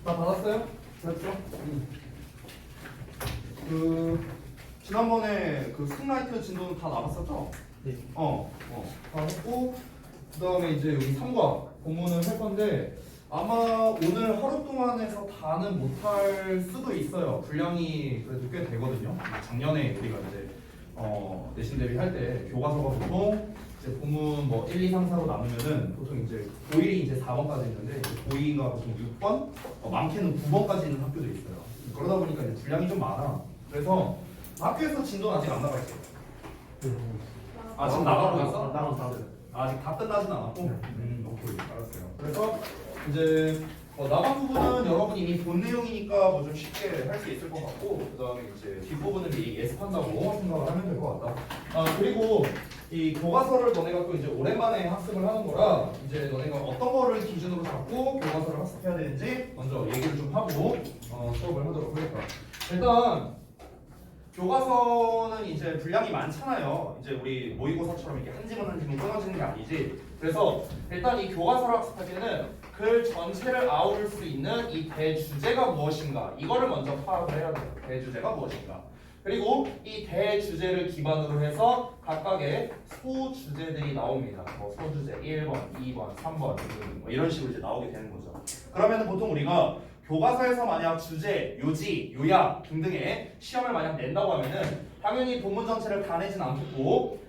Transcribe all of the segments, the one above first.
다 받았어요? 그렇죠? 지난번에 그 스틱라이트 진도는 다 나갔었죠? 네. 다 했고, 그 다음에 이제 여기 3과 본문을 할 건데, 아마 오늘 하루 동안에서 다는 못할 수도 있어요. 분량이 그래도 꽤 되거든요. 작년에 우리가 이제 내신 대비 할 때 교과서가 보통 이제 본문 뭐 1, 2, 3, 4로 나누면은 보통 이제 고1이 이제 4번까지 있는데 고2인가 보통 6번, 많게는 9번까지 있는 학교도 있어요. 그러다 보니까 이제 분량이 좀 많아. 그래서 학교에서 진도는 아직 안 나가 있어요. 아 지금 나가고 있어? 나가고 아직 다 끝나진 않았고? 오케이 알았어요. 그래서 이제 나간 부분은 여러분이 이미 본 내용이니까 뭐 좀 쉽게 할 수 있을 것 같고, 그 다음에 이제 뒷부분을 미리 예습한다고 생각을 하면 될 것 같다. 그리고 이 교과서를 너네가 또 이제 오랜만에 학습을 하는 거라 이제 너네가 어떤 거를 기준으로 잡고 교과서를 학습해야 되는지 먼저 얘기를 좀 하고 수업을 하도록 하겠다. 일단 교과서는 이제 분량이 많잖아요. 이제 우리 모의고사처럼 이렇게 한 지문 한 지문 끊어지는 게 아니지. 그래서 일단 이 교과서를 학습할 때는 글 전체를 아우를 수 있는 이 대주제가 무엇인가, 이거를 먼저 파악을 해야 돼요. 대주제가 무엇인가. 그리고 이 대주제를 기반으로 해서 각각의 소주제들이 나옵니다. 뭐 소주제 1번, 2번, 3번 뭐 이런 식으로 이제 나오게 되는 거죠. 그러면 보통 우리가 교과서에서 만약 주제, 요지, 요약 등등의 시험을 만약 낸다고 하면은 당연히 본문 전체를 다 내진 않겠고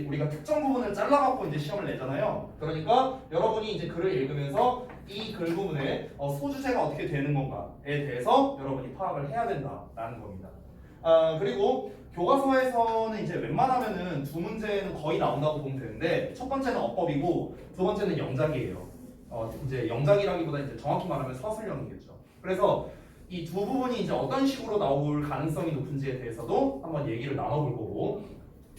우리가 특정 부분을 잘라갖고 이제 시험을 내잖아요. 그러니까 여러분이 이제 글을 읽으면서 이 글 부분에 소주제가 어떻게 되는 건가에 대해서 여러분이 파악을 해야 된다라는 겁니다. 그리고 교과서에서는 이제 웬만하면은 두 문제는 거의 나온다고 보면 되는데, 첫 번째는 어법이고 두 번째는 영작이에요. 이제 영작이라기보다 이제 정확히 말하면 서술형이겠죠. 그래서 이 두 부분이 이제 어떤 식으로 나올 가능성이 높은지에 대해서도 한번 얘기를 나눠볼 거고,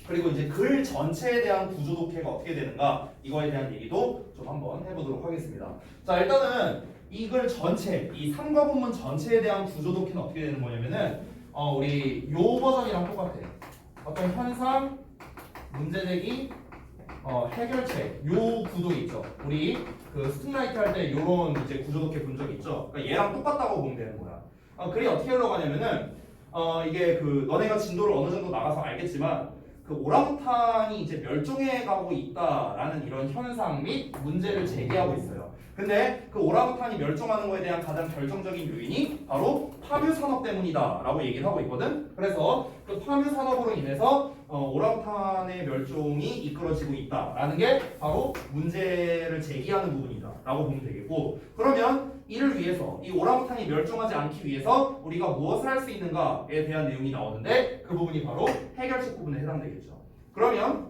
그리고 이제 글 전체에 대한 구조 독해가 어떻게 되는가, 이거에 대한 얘기도 좀 한번 해보도록 하겠습니다. 자, 일단은 이 글 전체, 이 3과 본문 전체에 대한 구조 독해는 어떻게 되는 거냐면은 우리 요 버전이랑 똑같아. 어떤 현상, 문제 제기, 해결책, 요 구도 있죠. 우리 그 스틱라이트 할 때 요런 이제 구조 독해 본 적 있죠. 그러니까 얘랑 똑같다고 보면 되는 거야. 글이 어떻게 흘러가냐면은 이게 그 너네가 진도를 어느 정도 나가서 알겠지만 그 오랑우탄이 이제 멸종해 가고 있다라는 이런 현상 및 문제를 제기하고 있어요. 근데 그 오랑우탄이 멸종하는 거에 대한 가장 결정적인 요인이 바로 파묘 산업 때문이다라고 얘기를 하고 있거든. 그래서 그 파묘 산업으로 인해서 오랑우탄의 멸종이 이끌어지고 있다라는 게 바로 문제를 제기하는 부분이다라고 보면 되겠고, 그러면 이를 위해서 이 오랑우탄이 멸종하지 않기 위해서 우리가 무엇을 할 수 있는가에 대한 내용이 나오는데, 그 부분이 바로 해결책 부분에 해당되겠죠. 그러면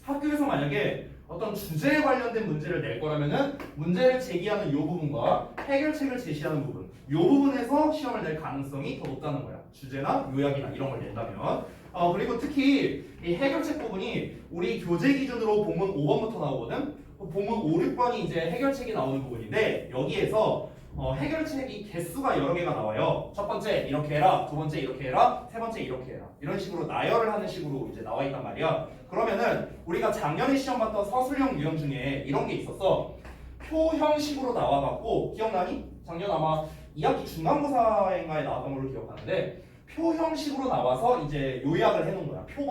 학교에서 만약에 어떤 주제에 관련된 문제를 낼 거라면은 문제를 제기하는 이 부분과 해결책을 제시하는 부분, 이 부분에서 시험을 낼 가능성이 더 높다는 거야. 주제나 요약이나 이런 걸 낸다면. 그리고 특히 이 해결책 부분이 우리 교재 기준으로 본문 5번부터 나오거든. 본문 5, 6번이 이제 해결책이 나오는 부분인데, 여기에서 해결책이 개수가 여러 개가 나와요. 첫 번째 이렇게 해라, 두 번째 이렇게 해라, 세 번째 이렇게 해라, 이런 식으로 나열을 하는 식으로 이제 나와 있단 말이야. 그러면은 우리가 작년에 시험 봤던 서술형 유형 중에 이런 게 있었어. 표 형식으로 나와갖고, 기억나니? 작년 아마 2학기 중간고사인가에 나왔던 걸로 기억하는데, 표 형식으로 나와서 이제 요약을 해놓은 거야. 표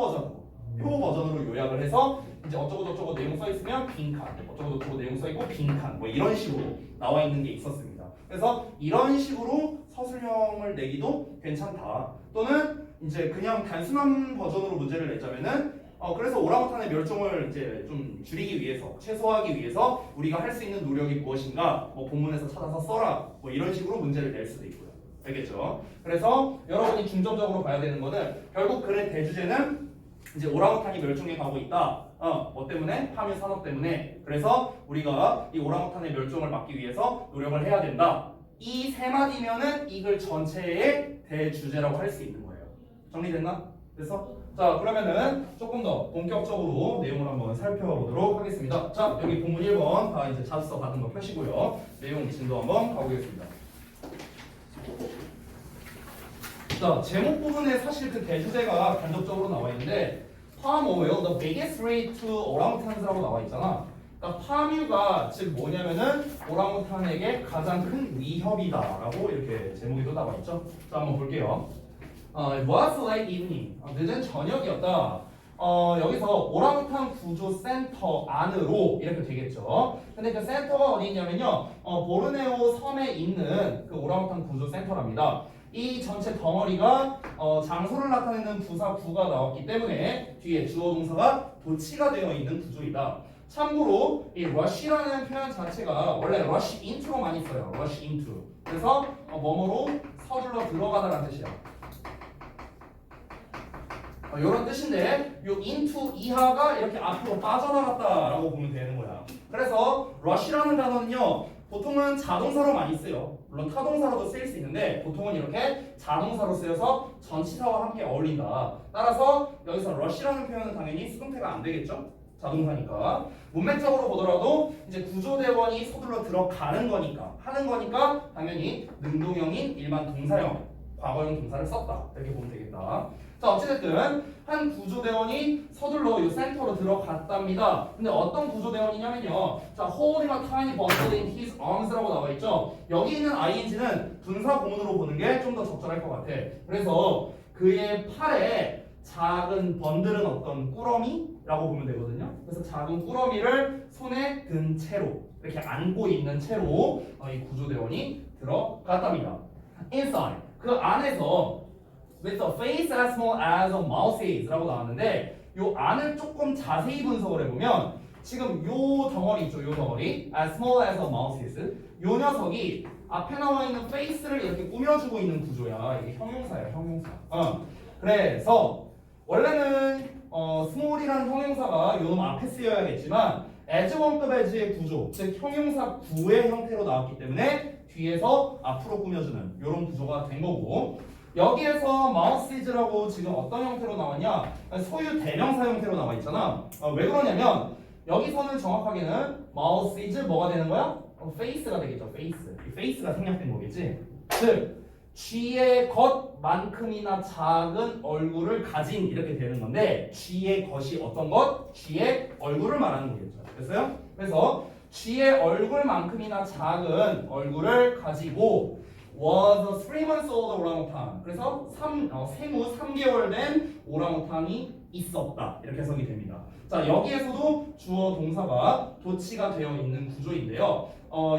버전으로 요약을 해서 이제 어쩌고 저쩌고 내용 써 있으면 빈칸, 어쩌고 저쩌고 내용 써 있고 빈칸, 뭐 이런 식으로 나와 있는 게 있었습니다. 그래서 이런 식으로 서술형을 내기도 괜찮다. 또는 이제 그냥 단순한 버전으로 문제를 내자면은 그래서 오랑우탄의 멸종을 이제 좀 줄이기 위해서, 최소화하기 위해서 우리가 할 수 있는 노력이 무엇인가, 뭐 본문에서 찾아서 써라, 뭐 이런 식으로 문제를 낼 수도 있고요. 알겠죠? 그래서 여러분이 중점적으로 봐야 되는 거는 결국 글의 대주제는 이제 오랑우탄이 멸종해 가고 있다. 뭐 때문에? 파묘 산업 때문에. 그래서 우리가 이 오랑우탄의 멸종을 막기 위해서 노력을 해야 된다. 이 세 마디면은 이 글 전체의 대주제라고 할 수 있는 거예요. 정리됐나? 그래서 자, 그러면은 조금 더 본격적으로 내용을 한번 살펴보도록 하겠습니다. 자, 여기 본문 1번 다 이제 자습서 받은 거 펴시고요. 내용 진도 한번 가보겠습니다. 자, 제목 부분에 사실 그 대주제가 간접적으로 나와 있는데, Palm oil, the biggest threat to orangutans 라고 나와 있잖아. 그러니까 파뮤가 즉 뭐냐면은 오랑우탄에게 가장 큰 위협이다라고 이렇게 제목이 또 나와 있죠. 자 한번 볼게요. It was late evening. 늦은 저녁이었다. 여기서 오랑우탄 구조 센터 안으로 이렇게 되겠죠. 근데 그 센터가 어디 있냐면요. 보르네오 섬에 있는 그 오랑우탄 구조 센터랍니다. 이 전체 덩어리가 장소를 나타내는 부사 구가 나왔기 때문에 뒤에 주어 동사가 도치가 되어 있는 구조이다. 참고로 이 rush라는 표현 자체가 원래 rush into로 많이 써요. rush into. 그래서 뭐뭐로 서둘러 들어가다라는 뜻이야. 이런 뜻인데 요 into 이하가 이렇게 앞으로 빠져나갔다라고 보면 되는 거야. 그래서 rush라는 단어는요 보통은 자동사로 많이 쓰요. 물론 타동사로도 쓰일 수 있는데 보통은 이렇게 자동사로 쓰여서 전치사와 함께 어울린다. 따라서 여기서 rush라는 표현은 당연히 수동태가 안 되겠죠. 자동사니까. 문맥적으로 보더라도 이제 구조대원이 서둘러 들어가는 거니까 하는 거니까 당연히 능동형인 일반 동사형 과거형 동사를 썼다 이렇게 보면 되겠다. 자 어찌됐든 한 구조대원이 서둘러 이 센터로 들어갔답니다. 근데 어떤 구조대원이냐면요. 자 holding a tiny bundle in his arms라고 나와 있죠. 여기 있는 ing는 분사 구문으로 보는 게 좀 더 적절할 것 같아. 그래서 그의 팔에 작은 번들은 어떤 꾸러미라고 보면 되거든요. 그래서 작은 꾸러미를 손에 든 채로 이렇게 안고 있는 채로 이 구조대원이 들어갔답니다. Inside 그 안에서 with a face as small as a mouse's 라고 나왔는데 요 안을 조금 자세히 분석을 해보면 지금 요 덩어리 있죠. 요 덩어리 as small as a mouse's 요 녀석이 앞에 나와 있는 face를 이렇게 꾸며주고 있는 구조야. 이게 형용사야 형용사. 그래서 원래는 small이라는 형용사가 요 놈 앞에 쓰여야겠지만 as 원급 as의 구조 즉 형용사 구의 형태로 나왔기 때문에 뒤에서 앞으로 꾸며주는 이런 구조가 된 거고 여기에서 mouse's라고 지금 어떤 형태로 나왔냐 소유 대명사 형태로 나와 있잖아. 왜 그러냐면 여기서는 정확하게는 mouse's 뭐가 되는 거야? face가 되겠죠. face. 이 face가 생략된 거겠지. 즉 쥐의 것만큼이나 작은 얼굴을 가진 이렇게 되는 건데 쥐의 것이 어떤 것? 쥐의 얼굴을 말하는 거겠죠. 됐어요? 그래서 쥐의 얼굴만큼이나 작은 얼굴을 가지고 was a 3 months old orangutan. 그래서 생후 3개월 된 오랑우탄이 있었다. 이렇게 해석이 됩니다. 자 여기에서도 주어 동사가 도치가 되어 있는 구조인데요.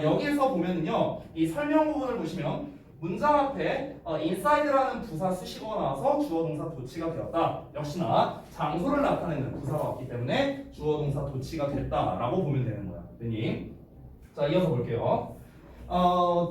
여기에서 보면은요 이 설명 부분을 보시면 문장 앞에 inside라는 부사 수식어가 나와서 주어 동사 도치가 되었다. 역시나 장소를 나타내는 부사가 왔기 때문에 주어 동사 도치가 됐다라고 보면 되는 거야. 됐니? 자 이어서 볼게요.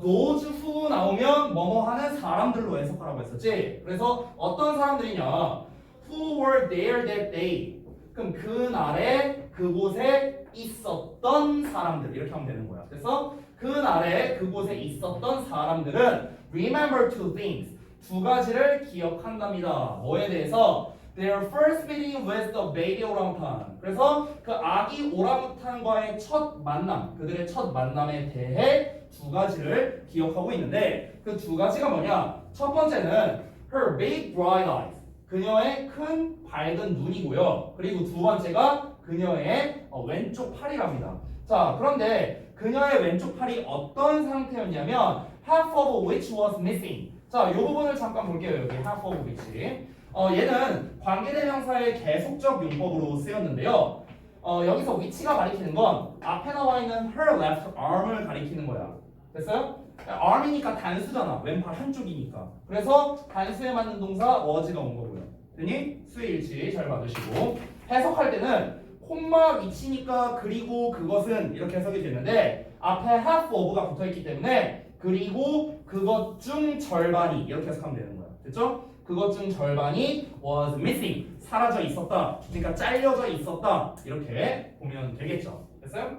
those who 나오면 뭐뭐 하는 사람들로 해석하라고 했었지. 그래서 어떤 사람들이냐? who were there that day. 그럼 그날에 그곳에 있었던 사람들 이렇게 하면 되는 거야. 그래서 그날에 그곳에 있었던 사람들은 remember two things 두 가지를 기억한답니다. 뭐에 대해서? Their first meeting with the baby orangutan. 그래서 그 아기 오랑우탄과의 첫 만남, 그들의 첫 만남에 대해 두 가지를 기억하고 있는데 그 두 가지가 뭐냐? 첫 번째는 her big bright eyes. 그녀의 큰 밝은 눈이고요. 그리고 두 번째가 그녀의 왼쪽 팔이랍니다. 자, 그런데 그녀의 왼쪽 팔이 어떤 상태였냐면 half of which was missing. 자, 이 부분을 잠깐 볼게요. 여기 half of which. 얘는 관계대명사의 계속적 용법으로 쓰였는데요. 여기서 위치가 가리키는 건 앞에 나와 있는 her left arm을 가리키는 거야. 됐어요? arm이니까 단수잖아. 왼팔 한쪽이니까. 그래서 단수에 맞는 동사 was가 온 거고요. 됐니? 수의 일치 잘 받으시고 해석할 때는 콤마 위치니까 그리고 그것은 이렇게 해석이 되는데 앞에 half of가 붙어있기 때문에 그리고 그것 중 절반이 이렇게 해석하면 되는 거야. 됐죠? 그것 중 절반이 was missing 사라져 있었다. 그러니까 잘려져 있었다. 이렇게 보면 되겠죠. 됐어요?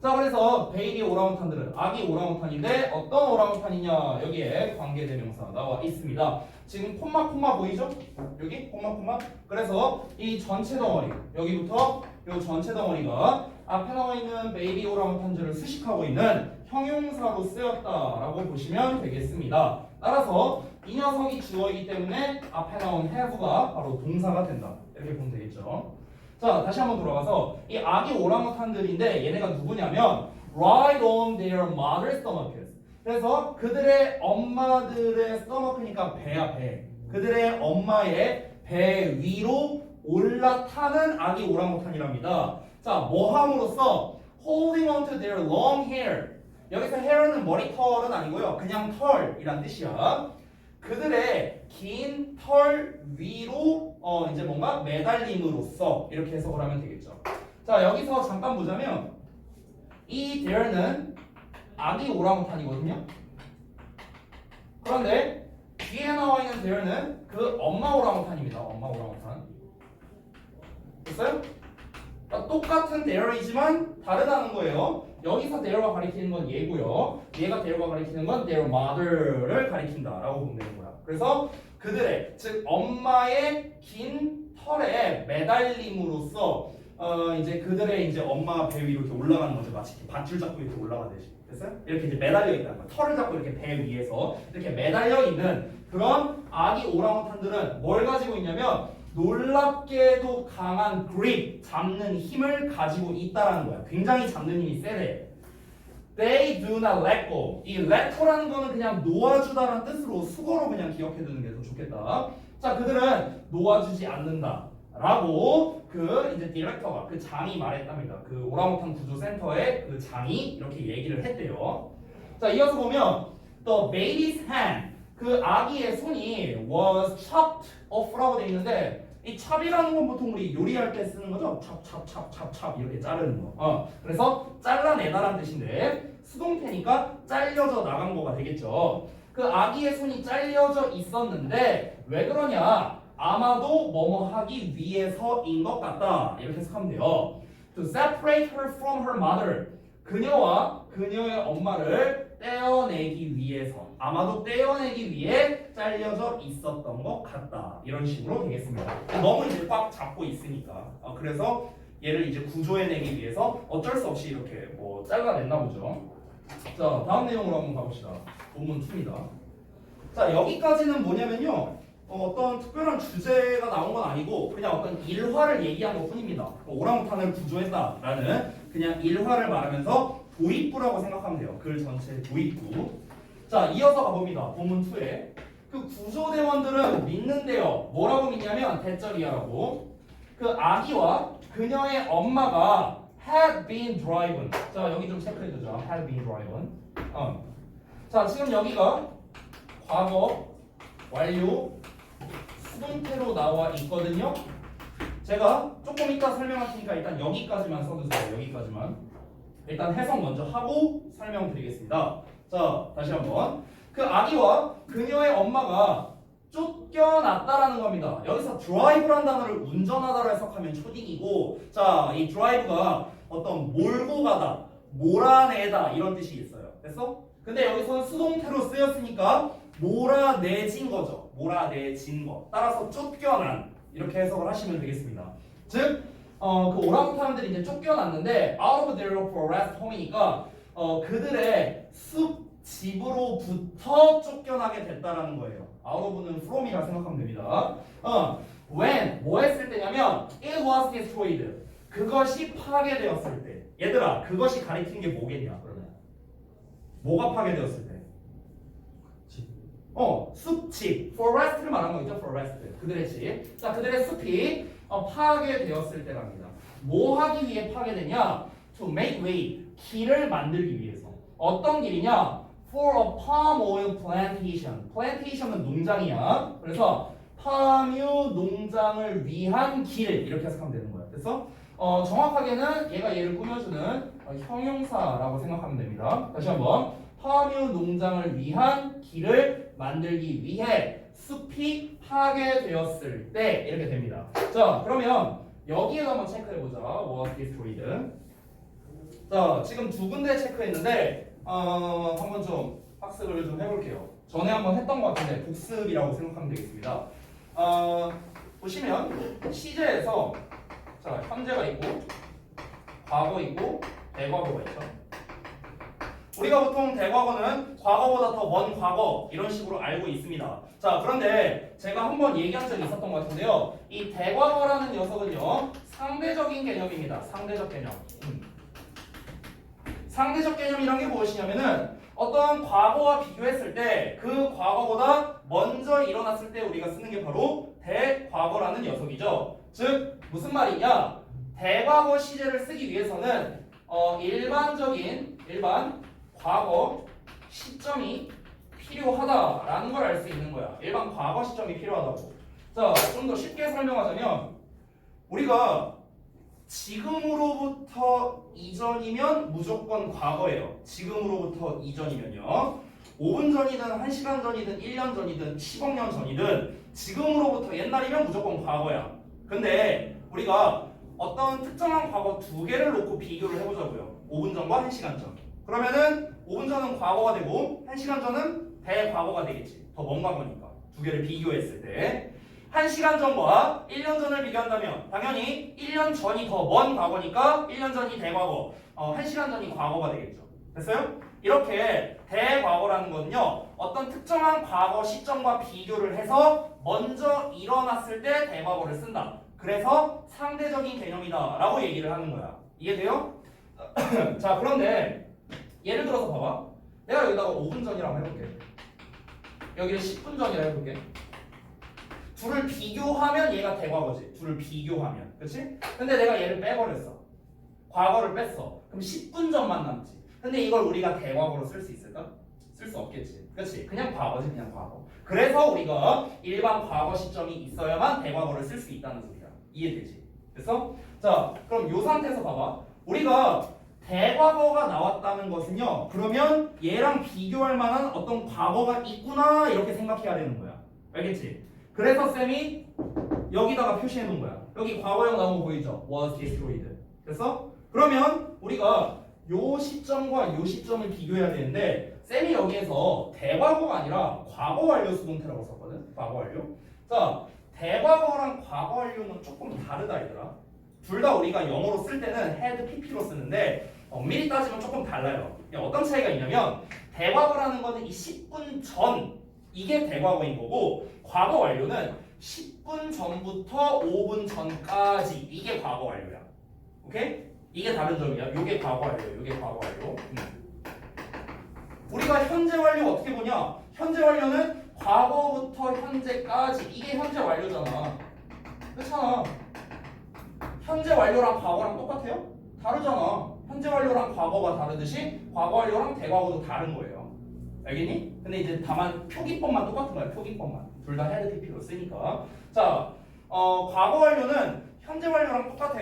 자 그래서 베이비 오랑우탄들은 아기 오랑우탄인데 어떤 오랑우탄이냐 여기에 관계대명사 나와 있습니다. 지금 콤마 보이죠? 여기 콤마 그래서 이 전체 덩어리 여기부터 이 전체 덩어리가 앞에 나와 있는 베이비 오랑우탄들을 수식하고 있는 형용사로 쓰였다라고 보시면 되겠습니다. 따라서 이 녀석이 주어이기 때문에 앞에 나온 have가 바로 동사가 된다. 이렇게 보면 되겠죠. 자, 다시 한번 돌아가서 이 아기 오랑우탄들인데 얘네가 누구냐면 right on their mother's stomachs. 그래서 그들의 엄마들의 stomach니까 배야 배. 그들의 엄마의 배 위로 올라타는 아기 오랑우탄이랍니다. 자, 뭐 함으로써 holding on to their long hair. 여기서 hair는 머리털은 아니고요. 그냥 털이란 뜻이야. 그들의 긴 털 위로 이제 뭔가 매달림으로써 이렇게 해석을 하면 되겠죠. 자, 여기서 잠깐 보자면 이 there는 아기 오랑우탄이거든요. 그런데 뒤에 나와 있는 there는 그 엄마 오랑우탄입니다. 엄마 오랑우탄. 됐어요? 그러니까 똑같은 there이지만 다르다는 거예요. 여기서 there가 가리키는 건 얘고요. 얘가 there가 가리키는 건 their mother를 가리킨다라고 보면 되는 거야. 그래서 그들의 즉 엄마의 긴 털에 매달림으로써 이제 그들의 이제 엄마 배 위로 이렇게 올라가는 거죠. 마치 밧줄 잡고 이렇게 올라가듯이. 됐어요? 이렇게 이제 매달려 있다는 거야. 털을 잡고 이렇게 배 위에서 이렇게 매달려 있는 그런 아기 오랑우탄들은 뭘 가지고 있냐면 놀랍게도 강한 grip, 잡는 힘을 가지고 있다라는 거야. 굉장히 잡는 힘이 세대. They do not let go. 이 let go라는 거는 그냥 놓아주다라는 뜻으로 수거로 그냥 기억해두는 게 더 좋겠다. 자, 그들은 놓아주지 않는다. 라고 그 이제 디렉터가 그 장이 말했답니다. 그 오랑우탄 구조센터의 그 장이 이렇게 얘기를 했대요. 자, 이어서 보면 the baby's hand, 그 아기의 손이 was chopped off라고 돼 있는데 이 찹이라는 건 보통 우리 요리할 때 쓰는 거죠. 찹 이렇게 자르는 거. 그래서 잘라내다라는 뜻인데 수동태니까 잘려져 나간 거가 되겠죠. 그 아기의 손이 잘려져 있었는데 왜 그러냐? 아마도 뭐뭐 하기 위해서인 것 같다. 이렇게 해석하면 돼요. To separate her from her mother. 그녀와 그녀의 엄마를 떼어내기 위해서, 아마도 떼어내기 위해 잘려져 있었던 것 같다. 이런 식으로 되겠습니다. 너무 이제 꽉 잡고 있으니까. 그래서 얘를 이제 구조해내기 위해서 어쩔 수 없이 이렇게 뭐 잘라냈나 보죠. 자, 다음 내용으로 한번 가봅시다. 본문 2입니다. 자, 여기까지는 뭐냐면요. 어떤 특별한 주제가 나온 건 아니고 그냥 어떤 일화를 얘기한 것 뿐입니다. 오랑우탄을 구조했다라는 그냥 일화를 말하면서 도입부라고 생각하면 돼요. 글 전체 도입부. 자, 이어서 가봅니다. 본문 2에 그 구조대원들은 믿는데요. 뭐라고 믿냐면 대절이야라고. 그 아기와 그녀의 엄마가 had been driven. 자, 여기 좀 체크해두죠. had been driven. 자, 지금 여기가 과거 완료 수동태로 나와 있거든요. 제가 조금 이따 설명할 테니까 일단 여기까지만 써주세요. 여기까지만. 일단 해석 먼저 하고 설명드리겠습니다. 자, 다시 한번. 그 아기와 그녀의 엄마가 쫓겨났다라는 겁니다. 여기서 드라이브라는 단어를 운전하다로 해석하면 초딩이고, 자, 이 드라이브가 어떤 몰고 가다, 몰아내다 이런 뜻이 있어요. 됐어? 근데 여기서는 수동태로 쓰였으니까 몰아내진 거죠. 몰아내진 거. 따라서 쫓겨난 이렇게 해석을 하시면 되겠습니다. 즉, 그 오랑우탄들이 이제 쫓겨났는데 out of their forest home이니까 그들의 숲 집으로부터 쫓겨나게 됐다라는 거예요. out of는 from이라 생각하면 됩니다. when 뭐 했을 때냐면 it was destroyed. 그것이 파괴되었을 때. 얘들아, 그것이 가리킨 게 뭐겠냐? 그러면 뭐가 파괴되었을 때? 숲집, forest를 말한 거죠. forest. 그들의 집. 자, 그들의 숲이 파괴되었을 때랍니다. 뭐 하기 위해 파괴되냐? To make way, 길을 만들기 위해서. 어떤 길이냐? For a palm oil plantation. plantation은 농장이야. 그래서 파뮤 농장을 위한 길 이렇게 해석하면 되는 거야. 그래서 정확하게는 얘가 얘를 꾸며주는 형용사라고 생각하면 됩니다. 다시 한번. 파뮤 농장을 위한 길을 만들기 위해 숲이 파괴되었을 때 이렇게 됩니다. 자, 그러면 여기에도 한번 체크해보자. was destroyed. 자, 지금 두 군데 체크했는데 한번 좀 학습을 좀 해볼게요. 전에 한번 했던 것 같은데 복습이라고 생각하면 되겠습니다. 보시면 시제에서 자, 현재가 있고 과거 있고 대과거가 있죠. 우리가 보통 대과거는 과거보다 더 먼 과거 이런 식으로 알고 있습니다. 자, 그런데 제가 한번 얘기한 적이 있었던 것 같은데요. 이 대과거라는 녀석은요, 상대적인 개념입니다. 상대적 개념. 상대적 개념이란 게 무엇이냐면은 어떤 과거와 비교했을 때 그 과거보다 먼저 일어났을 때 우리가 쓰는 게 바로 대과거라는 녀석이죠. 즉 무슨 말이냐? 대과거 시제를 쓰기 위해서는 일반 과거 시점이 필요하다라는 걸 알 수 있는 거야. 일반 과거 시점이 필요하다고. 자, 좀 더 쉽게 설명하자면 우리가 지금으로부터 이전이면 무조건 과거예요. 지금으로부터 이전이면요. 5분 전이든 1시간 전이든 1년 전이든 10억 년 전이든 지금으로부터 옛날이면 무조건 과거야. 근데 우리가 어떤 특정한 과거 두 개를 놓고 비교를 해보자고요. 5분 전과 1시간 전. 그러면은 5분 전은 과거가 되고 1시간 전은 대과거가 되겠지. 더 먼 과거니까. 두 개를 비교했을 때 1시간 전과 1년 전을 비교한다면 당연히 1년 전이 더 먼 과거니까 1년 전이 대과거, 1시간 전이 과거가 되겠죠. 됐어요? 이렇게 대과거라는 건요, 어떤 특정한 과거 시점과 비교를 해서 먼저 일어났을 때 대과거를 쓴다. 그래서 상대적인 개념이다 라고 얘기를 하는 거야. 이해돼요? 자, 그런데 예를 들어서 봐봐. 내가 여기다가 5분 전이라고 해볼게. 여기를 10분 전이라 해볼게. 둘을 비교하면 얘가 대과거지. 둘을 비교하면. 그치? 근데 내가 얘를 빼버렸어. 과거를 뺐어. 그럼 10분 전만 남지. 근데 이걸 우리가 대과거로 쓸 수 있을까? 쓸 수 없겠지. 그치? 그냥 과거지, 그냥 과거. 그래서 우리가 일반 과거 시점이 있어야만 대과거를 쓸 수 있다는 소리야. 이해되지? 됐어? 자, 그럼 이 상태에서 봐봐. 우리가 대과거가 나왔다는 것은요, 그러면 얘랑 비교할 만한 어떤 과거가 있구나 이렇게 생각해야 되는 거야. 알겠지? 그래서 쌤이 여기다가 표시해 놓은 거야. 여기 과거형 나온 거 보이죠? was destroyed. 됐어? 그러면 우리가 요 시점과 요 시점을 비교해야 되는데 쌤이 여기에서 대과거가 아니라 과거 완료 수동태라고 썼거든. 과거 완료. 자, 대과거랑 과거 완료는 조금 다르다 얘들아. 둘 다 우리가 영어로 쓸 때는 had pp로 쓰는데 엄밀히 따지면 조금 달라요. 어떤 차이가 있냐면 대과거라는 거는 이 10분 전 이게 대과거인 거고 과거 완료는 10분 전부터 5분 전까지 이게 과거 완료야. 오케이? 이게 다른 점이야. 요게 과거 완료, 요게 과거 완료. 우리가 현재 완료 어떻게 보냐? 현재 완료는 과거부터 현재까지 이게 현재 완료잖아. 그렇잖아. 현재 완료랑 과거랑 똑같아요? 다르잖아. 현재 완료랑 과거가 다르듯이 과거 완료랑 대과거도 다른 거예요. 알겠니? 근데 이제 다만 표기법만 똑같은 거야. 표기법만. 둘 다 had pp로 쓰니까. 자, 과거 완료는 현재 완료랑 똑같아.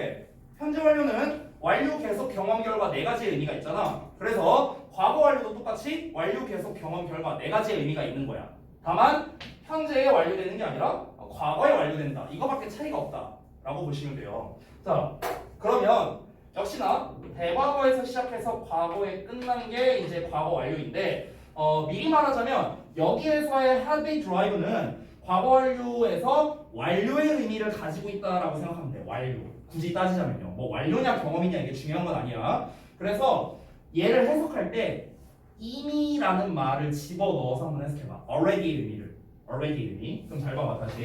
현재 완료는 완료 계속 경험 결과 네 가지의 의미가 있잖아. 그래서 과거 완료도 똑같이 완료 계속 경험 결과 네 가지의 의미가 있는 거야. 다만 현재에 완료되는 게 아니라 과거에 완료된다. 이거밖에 차이가 없다라고 보시면 돼요. 자, 그러면 역시나 대과거에서 시작해서 과거에 끝난 게 이제 과거 완료인데 미리 말하자면 여기에서의 had been drive는 과거 완료에서 완료의 의미를 가지고 있다라고 생각하면 돼. 완료. 굳이 따지자면요. 뭐 완료냐 경험이냐 이게 중요한 건 아니야. 그래서 얘를 해석할 때 이미라는 말을 집어넣어서 한번 해석해봐. already 의미를. already 의미. 좀 잘 봐봐 다시.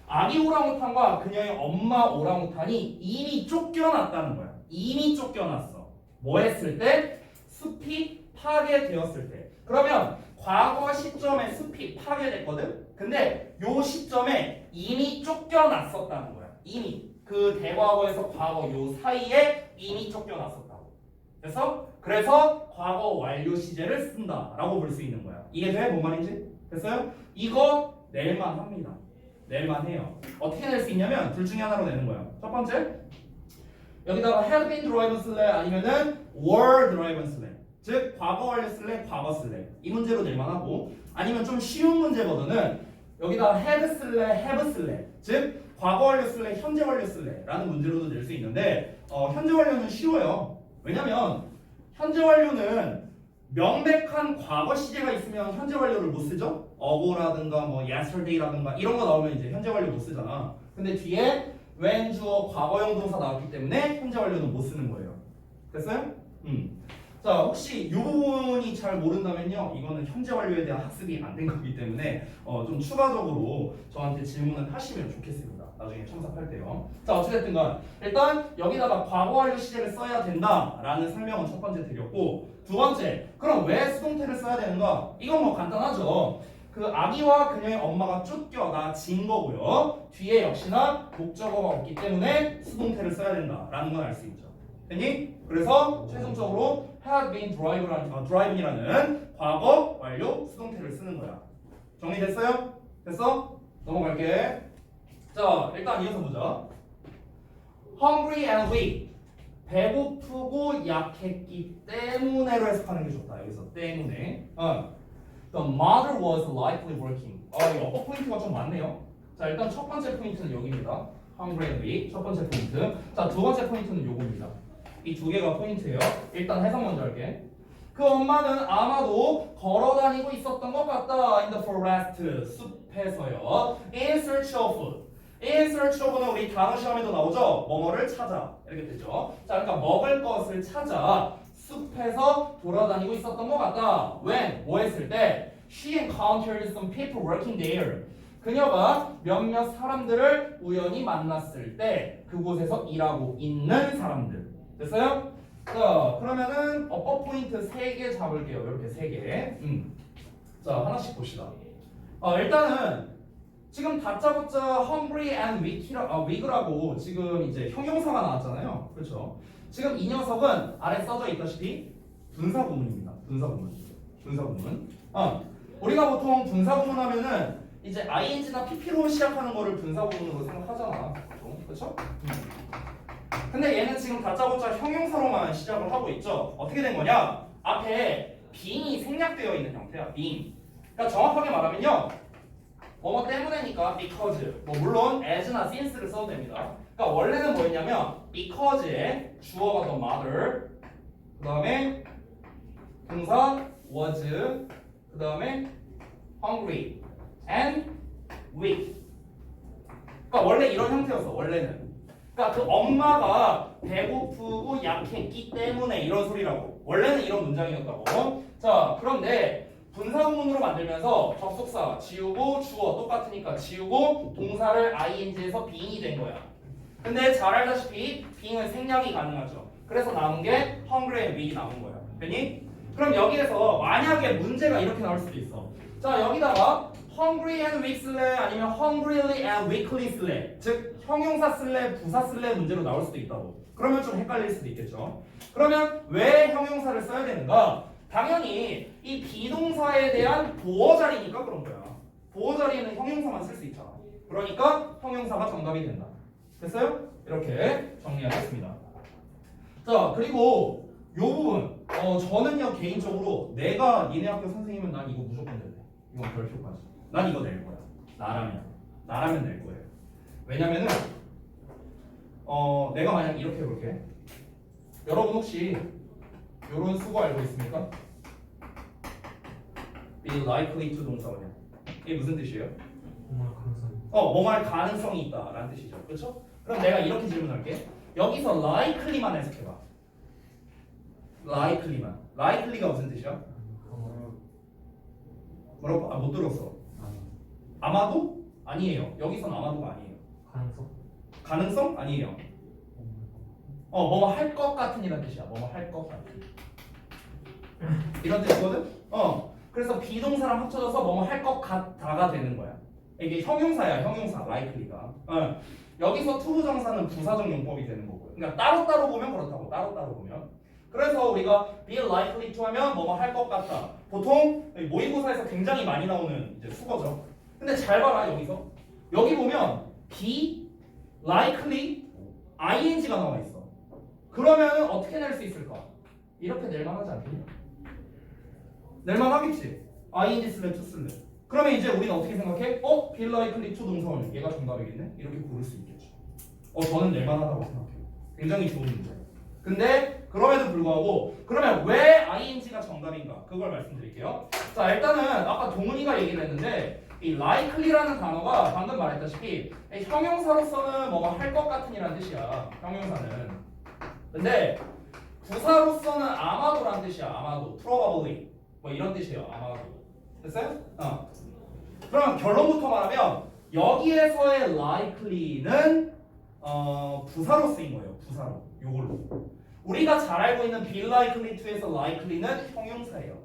아기 오랑우탄과 그녀의 엄마 오랑우탄이 이미 쫓겨났다는 거야. 이미 쫓겨났어. 뭐 했을 때? 숲이 파괴되었을 때. 그러면 과거 시점에 숲이 파괴됐거든? 근데 요 시점에 이미 쫓겨났었다는 거야. 이미. 그 대과거에서 과거 요 사이에 이미 쫓겨났었다고. 그래서 과거 완료 시제를 쓴다라고 볼 수 있는 거야. 이게 돼? 뭔 말인지? 됐어요? 이거 낼만 합니다. 낼만 해요. 어떻게 낼 수 있냐면 둘 중에 하나로 내는 거야. 첫 번째, 여기다가 had been driven 쓸래 아니면은 were driven 쓸래. 즉 과거 완료 쓸래 과거 쓸래. 이 문제로 낼만 하고 아니면 좀 쉬운 문제 버전은 여기다가 had 쓸래 have 쓸래. 즉 과거 완료 쓸래 현재 완료 쓸래 라는 문제로도 낼 수 있는데 현재 완료는 쉬워요. 왜냐면 현재 완료는 명백한 과거 시제가 있으면 현재 완료를 못 쓰죠. ago라든가 뭐 yesterday라든가 이런 거 나오면 이제 현재 완료 못 쓰잖아. 근데 뒤에 when 주어 과거형 동사 나왔기 때문에 현재 완료는 못 쓰는 거예요. 됐어요? 자, 혹시 이 부분이 잘 모른다면요, 이거는 현재 완료에 대한 학습이 안 된 거기 때문에 좀 추가적으로 저한테 질문을 하시면 좋겠습니다. 나중에 첨삭할 때요. 자, 어찌됐든간 일단 여기다가 과거 완료 시제를 써야 된다라는 설명은 첫 번째 드렸고, 두 번째, 그럼 왜 수동태를 써야 되는가? 이건 뭐 간단하죠. 그 아기와 그녀의 엄마가 쫓겨나 진 거고요. 뒤에 역시나 목적어가 없기 때문에 수동태를 써야 된다라는 건 알 수 있죠. 됐니? 그래서 최종적으로 had been driven이라는 과거 완료 수동태를 쓰는 거야. 정리됐어요? 됐어? 넘어갈게. 자, 일단 이어서 보자. Hungry and weak. 배고프고 약했기 때문에로 해석하는 게 좋다. 여기서 때문에. The mother was likely working. 이 어퍼 포인트가 좀 많네요. 자, 일단 첫 번째 포인트는 여기입니다. Hungry and weak. 첫 번째 포인트. 자, 두 번째 포인트는 요겁니다. 이 두 개가 포인트예요. 일단 해석 먼저 할게. 그 엄마는 아마도 걸어 다니고 있었던 것 같다. In the forest. 숲에서요. In search of food. In search of는 우리 단어 시험에도 나오죠. 뭐뭐를 찾아. 이렇게 되죠. 자, 그러니까 먹을 것을 찾아 숲에서 돌아다니고 있었던 것 같다. When? 뭐 했을 때? She encountered some people working there. 그녀가 몇몇 사람들을 우연히 만났을 때 그곳에서 일하고 있는 사람들. 됐어요? 자, 그러면은 어퍼 포인트 3개 잡을게요. 이렇게 3개. 자, 하나씩 봅시다. 일단은 지금 다짜고짜 hungry and weak라고 지금 이제 형용사가 나왔잖아요. 그렇죠? 지금 이 녀석은 아래 써져 있다시피 분사구문입니다. 분사구문. 우리가 보통 분사구문 하면은 이제 ing나 pp로 시작하는 거를 분사구문으로 생각하잖아. 그렇죠? 근데 얘는 지금 다짜고짜 형용사로만 시작을 하고 있죠. 어떻게 된 거냐? 앞에 being이 생략되어 있는 형태야. being. 그러니까 정확하게 말하면요. 뭐뭐 때문에니까 because. 뭐 물론 as나 since를 써도 됩니다. 그러니까 원래는 뭐였냐면 because의 주어가 the mother, 그 다음에 동사 was, 그 다음에 hungry and weak. 그러니까 원래 이런 형태였어. 원래는. 그러니까 그 엄마가 배고프고 약했기 때문에 이런 소리라고. 원래는 이런 문장이었다고. 자, 그런데 분사구문으로 만들면서 접속사 지우고 주어 똑같으니까 지우고 동사를 ing에서 being이 된 거야. 근데 잘 알다시피 being은 생략이 가능하죠. 그래서 남은 게 hungry and weak이 남은 거야. 됐니? 그럼 여기에서 만약에 문제가 이렇게 나올 수도 있어. 자, 여기다가 hungry and weak 쓸래 아니면 hungrily and weakly 쓸래, 즉 형용사 쓸래 부사 쓸래 문제로 나올 수도 있다고. 그러면 좀 헷갈릴 수도 있겠죠. 그러면 왜 형용사를 써야 되는가? 당연히 이 비동사에 대한 보어 자리니까 그런 거야. 보어 자리에는 형용사만 쓸 수 있잖아. 그러니까 형용사가 정답이 된다. 됐어요? 이렇게 정리하겠습니다. 자, 그리고 요 부분 저는요 개인적으로 내가 니네 학교 선생님은 난 이거 무조건 낼래. 이건 별표까지. 난 이거 낼 거야. 나라면 낼 거예요. 왜냐면은 내가 만약 이렇게 해볼게. 여러분 혹시 요런 수거 알고 있습니까? be likely to 동사원이야. 이게 무슨 뜻이에요? 뭐뭐 할 가능성이 있다 라는 뜻이죠. 그렇죠? 그럼 내가 이렇게 질문할게. 여기서 likely만 해석해봐. likely가 무슨 뜻이야? 뭐라고? 못 들었어. 아마도? 아니에요. 여기선 아마도가 아니에요. 가능성? 아니에요. 뭐뭐 할 것 같은 이란 뜻이야. 뭐뭐 할 것 같은. 이런 뜻이거든? 그래서 비동사랑 합쳐져서 뭐뭐 할 것 같다가 되는 거야. 이게 형용사야, 형용사, likely가. 여기서 to 부정사는 부사적 용법이 되는 거고요. 그러니까 따로따로 보면 그렇다고, 따로따로 보면. 그래서 우리가 be likely to 하면 뭐뭐 할 것 같다. 보통 모의고사에서 굉장히 많이 나오는 이제 수거죠. 근데 잘 봐라, 여기서. 여기 보면 be likely ing가 나와 있어. 그러면 어떻게 낼 수 있을까? 이렇게 낼 만하지 않겠냐? 낼 만하겠지? ing 쓸래, to 쓸래. 그러면 이제 우리는 어떻게 생각해? be likely to 동사원. 얘가 정답이겠네? 이렇게 고를 수 있겠죠. 저는 낼 만하다고 생각해요. 굉장히 좋은 문제. 근데 그럼에도 불구하고 그러면 왜 ing가 정답인가? 그걸 말씀드릴게요. 자, 일단은 아까 동훈이가 얘기를 했는데 이 likely라는 단어가 방금 말했다시피 형용사로서는 뭐가 할 것 같은 이라는 뜻이야. 형용사는. 근데 부사로서는 아마도라는 뜻이야. 아마도, probably 뭐 이런 뜻이에요. 아마도. 됐어요? 그럼 결론부터 말하면 여기에서의 likely는 부사로 쓰인 거예요. 부사로. 요걸로. 우리가 잘 알고 있는 be likely to에서 likely는 형용사예요.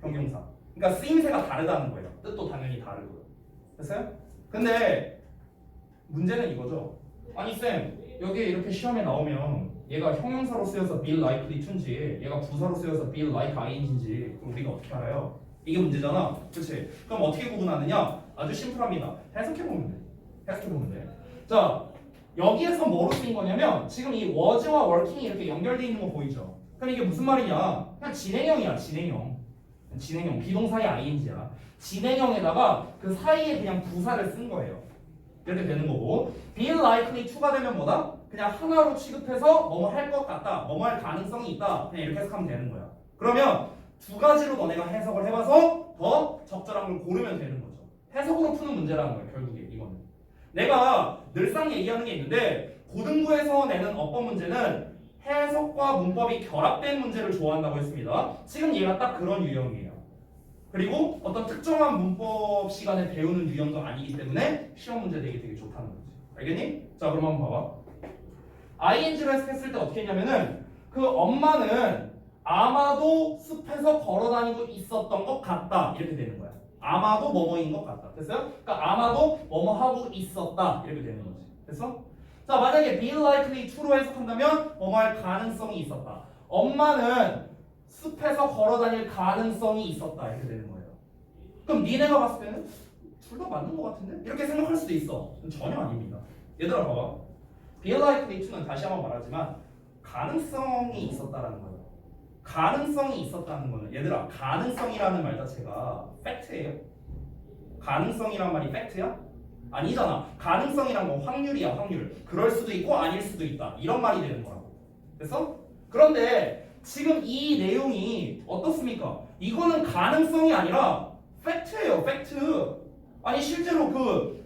형용사. 그러니까 쓰임새가 다르다는 거예요. 뜻도 당연히 다르고요. 됐어요? 근데 문제는 이거죠. 아니 쌤, 여기 이렇게 시험에 나오면 얘가 형용사로 쓰여서 be likely to인지 얘가 부사로 쓰여서 be like ing인지 우리가 어떻게 알아요? 이게 문제잖아. 그치? 그럼 어떻게 구분하느냐? 아주 심플합니다. 해석해보면 돼. 해석해보면 돼. 자, 여기에서 뭐로 쓰인 거냐면 지금 이 was와 working이 이렇게 연결되어 있는 거 보이죠? 그럼 이게 무슨 말이냐? 그냥 진행형이야. 진행형. 진행형. 비동사의 ing야. 진행형에다가 그 사이에 그냥 부사를 쓴 거예요. 이렇게 되는 거고 be likely to가 되면 뭐다? 그냥 하나로 취급해서 뭐뭐 할 것 같다. 뭐뭐 할 가능성이 있다. 그냥 이렇게 해석하면 되는 거야. 그러면 두 가지로 너네가 해석을 해봐서 더 적절한 걸 고르면 되는 거죠. 해석으로 푸는 문제라는 거예요. 결국에 이거는. 내가 늘상 얘기하는 게 있는데 고등부에서 내는 어법 문제는 해석과 문법이 결합된 문제를 좋아한다고 했습니다. 지금 얘가 딱 그런 유형이에요. 그리고 어떤 특정한 문법 시간에 배우는 유형도 아니기 때문에 시험 문제 되게 좋다는 거지. 알겠니? 자, 그럼 한번 봐봐. ing로 해석했을 때 어떻게 했냐면은 그 엄마는 아마도 숲에서 걸어다니고 있었던 것 같다. 이렇게 되는 거야. 아마도 뭐뭐인 것 같다. 됐어요? 그러니까 아마도 뭐뭐 하고 있었다. 이렇게 되는 거지. 됐어? 자, 만약에 be likely to로 해석한다면 뭐뭐 할 가능성이 있었다. 엄마는 숲에서 걸어다닐 가능성이 있었다. 이렇게 되는 거예요. 그럼 니네가 봤을 때는 둘 다 맞는 것 같은데? 이렇게 생각할 수도 있어. 전혀 아닙니다. 얘들아 봐봐. be likely to는 다시 한번 말하지만 가능성이 있었다라는 거예요. 가능성이 있었다는 거는 얘들아 가능성이라는 말 자체가 팩트예요? 가능성이란 말이 팩트야? 아니잖아. 가능성이란 건 확률이야. 확률. 그럴 수도 있고 아닐 수도 있다. 이런 말이 되는 거라고. 됐어? 그런데 지금 이 내용이 어떻습니까? 이거는 가능성이 아니라 팩트예요. 팩트. 아니 실제로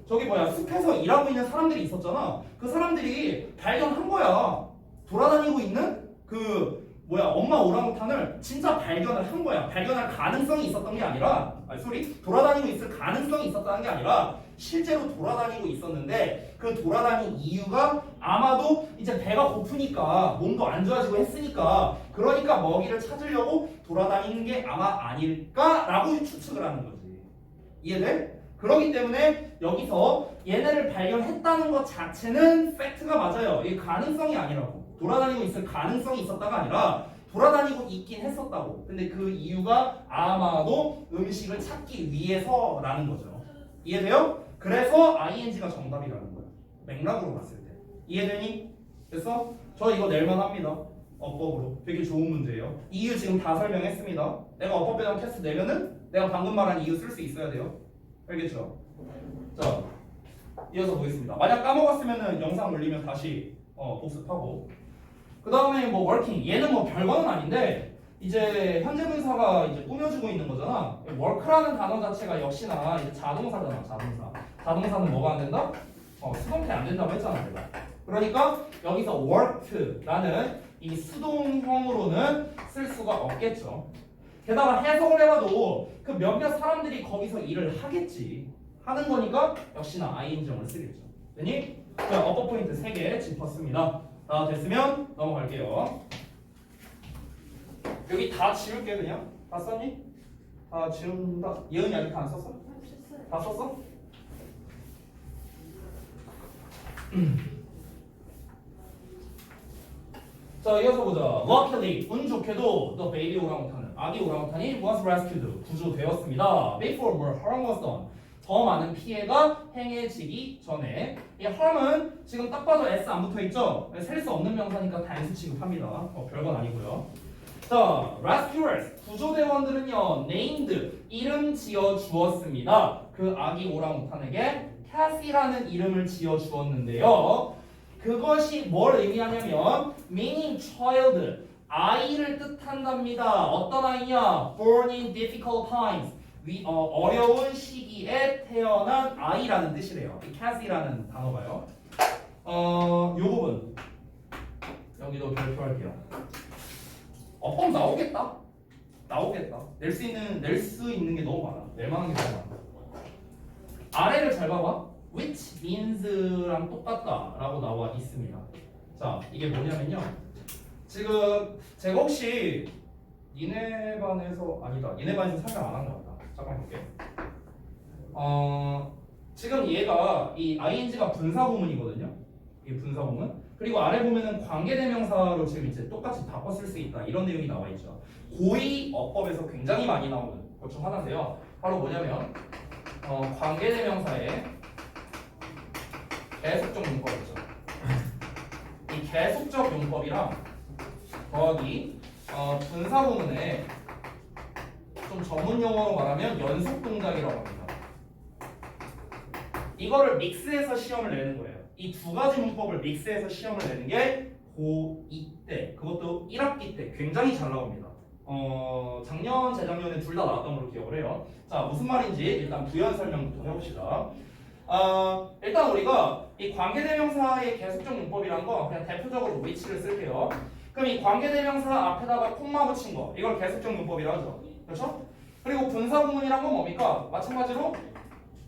저기 숲에서 일하고 있는 사람들이 있었잖아. 그 사람들이 발견한 거야. 돌아다니고 있는 엄마 오랑우탄을 진짜 발견을 한 거야. 발견할 가능성이 있었던 게 아니라 돌아다니고 있을 가능성이 있었다는 게 아니라 실제로 돌아다니고 있었는데 그 돌아다닌 이유가 아마도 이제 배가 고프니까 몸도 안 좋아지고 했으니까 그러니까 먹이를 찾으려고 돌아다니는 게 아마 아닐까라고 추측을 하는 거지. 이해돼? 그렇기 때문에 여기서 얘네를 발견했다는 것 자체는 팩트가 맞아요. 이게 가능성이 아니라고. 돌아다니고 있을 가능성이 있었다가 아니라 돌아다니고 있긴 했었다고. 근데 그 이유가 아마도 음식을 찾기 위해서라는 거죠. 이해돼요? 그래서 ing가 정답이라는 거야. 맥락으로 봤을 때. 이해되니? 됐어? 저 이거 낼만 합니다. 어법으로. 되게 좋은 문제예요. 이유 지금 다 설명했습니다. 내가 어법 배당 테스트 내면은 내가 방금 말한 이유 쓸 수 있어야 돼요. 알겠죠? 자, 이어서 보겠습니다. 만약 까먹었으면은 영상 올리면 다시 복습하고. 그 다음에 working. 얘는 별거는 아닌데 이제 현재 분사가 이제 꾸며주고 있는 거잖아. work라는 단어 자체가 역시나 이제 자동사잖아. 자동사는 뭐가 안 된다? 수동태 안 된다고 했잖아, 내가. 그러니까 여기서 worked라는 이 수동형으로는 쓸 수가 없겠죠. 게다가 해석을 해봐도 그 몇몇 사람들이 거기서 일을 하겠지. 하는 거니까 역시나 ing을 쓰겠죠. 됐니? 자, 어법 포인트 3개 짚었습니다. 다 됐으면 넘어갈게요. 여기 다 지울게 그냥. 다 썼니? 다 지운다. 예은이 아직 다 안 썼어? 다 썼어? 자, 이어서 보자. Luckily, 운 좋게도 the baby 오랑우탄은 아기 오랑우탄이 was rescued, 구조되었습니다. Before more harm was done. 더 많은 피해가 행해지기 전에. 이 harm은 지금 딱 봐도 s 안 붙어 있죠? 셀 수 없는 명사니까 단수 취급합니다. 별건 아니고요. 자, rescuers, 구조대원들은요, named, 이름 지어 주었습니다. 그 아기 오랑우탄에게 캐시라는 이름을 지어 주었는데요. 그것이 뭘 의미하냐면 meaning child, 아이를 뜻한답니다. 어떤 아이냐? born in difficult times, 어려운 시기에 태어난 아이라는 뜻이래요. 이 캐시라는 단어가요. 요 부분 여기도 별표할게요. 어법 나오겠다. 낼 수 있는 게 너무 많아. 낼 만한 게 너무 많아. 아래를 잘 봐봐. which means랑 똑같다라고 나와 있습니다. 자, 이게 뭐냐면요. 지금 제가 혹시 니네 반에서 설명 안 한 것 같다. 잠깐 볼게. 지금 얘가 이 ing가 분사구문이거든요. 이 분사구문. 그리고 아래 보면은 관계대명사로 지금 이제 똑같이 바꿔 쓸 수 있다. 이런 내용이 나와 있죠. 고의 어법에서 굉장히 많이 나오는 것 중 하나인데요. 바로 뭐냐면 관계대명사의 계속적 용법 있죠. 이 계속적 용법이랑 더하기 분사구문에 좀 전문 용어로 말하면 연속 동작이라고 합니다. 이거를 믹스해서 시험을 내는 거예요. 이 두 가지 문법을 믹스해서 시험을 내는 게 고2 때, 그것도 1학기 때 굉장히 잘 나옵니다. 작년, 재작년에 둘 다 나왔던 걸로 기억을 해요. 자, 무슨 말인지 일단 부연 설명부터 해봅시다. 일단 우리가 이 관계대명사의 계속적 문법이란 거 그냥 대표적으로 which를 쓸게요. 그럼 이 관계대명사 앞에다가 콤마 붙인 거 이걸 계속적 문법이라 하죠. 그렇죠? 그리고 분사구문이란 건 뭡니까? 마찬가지로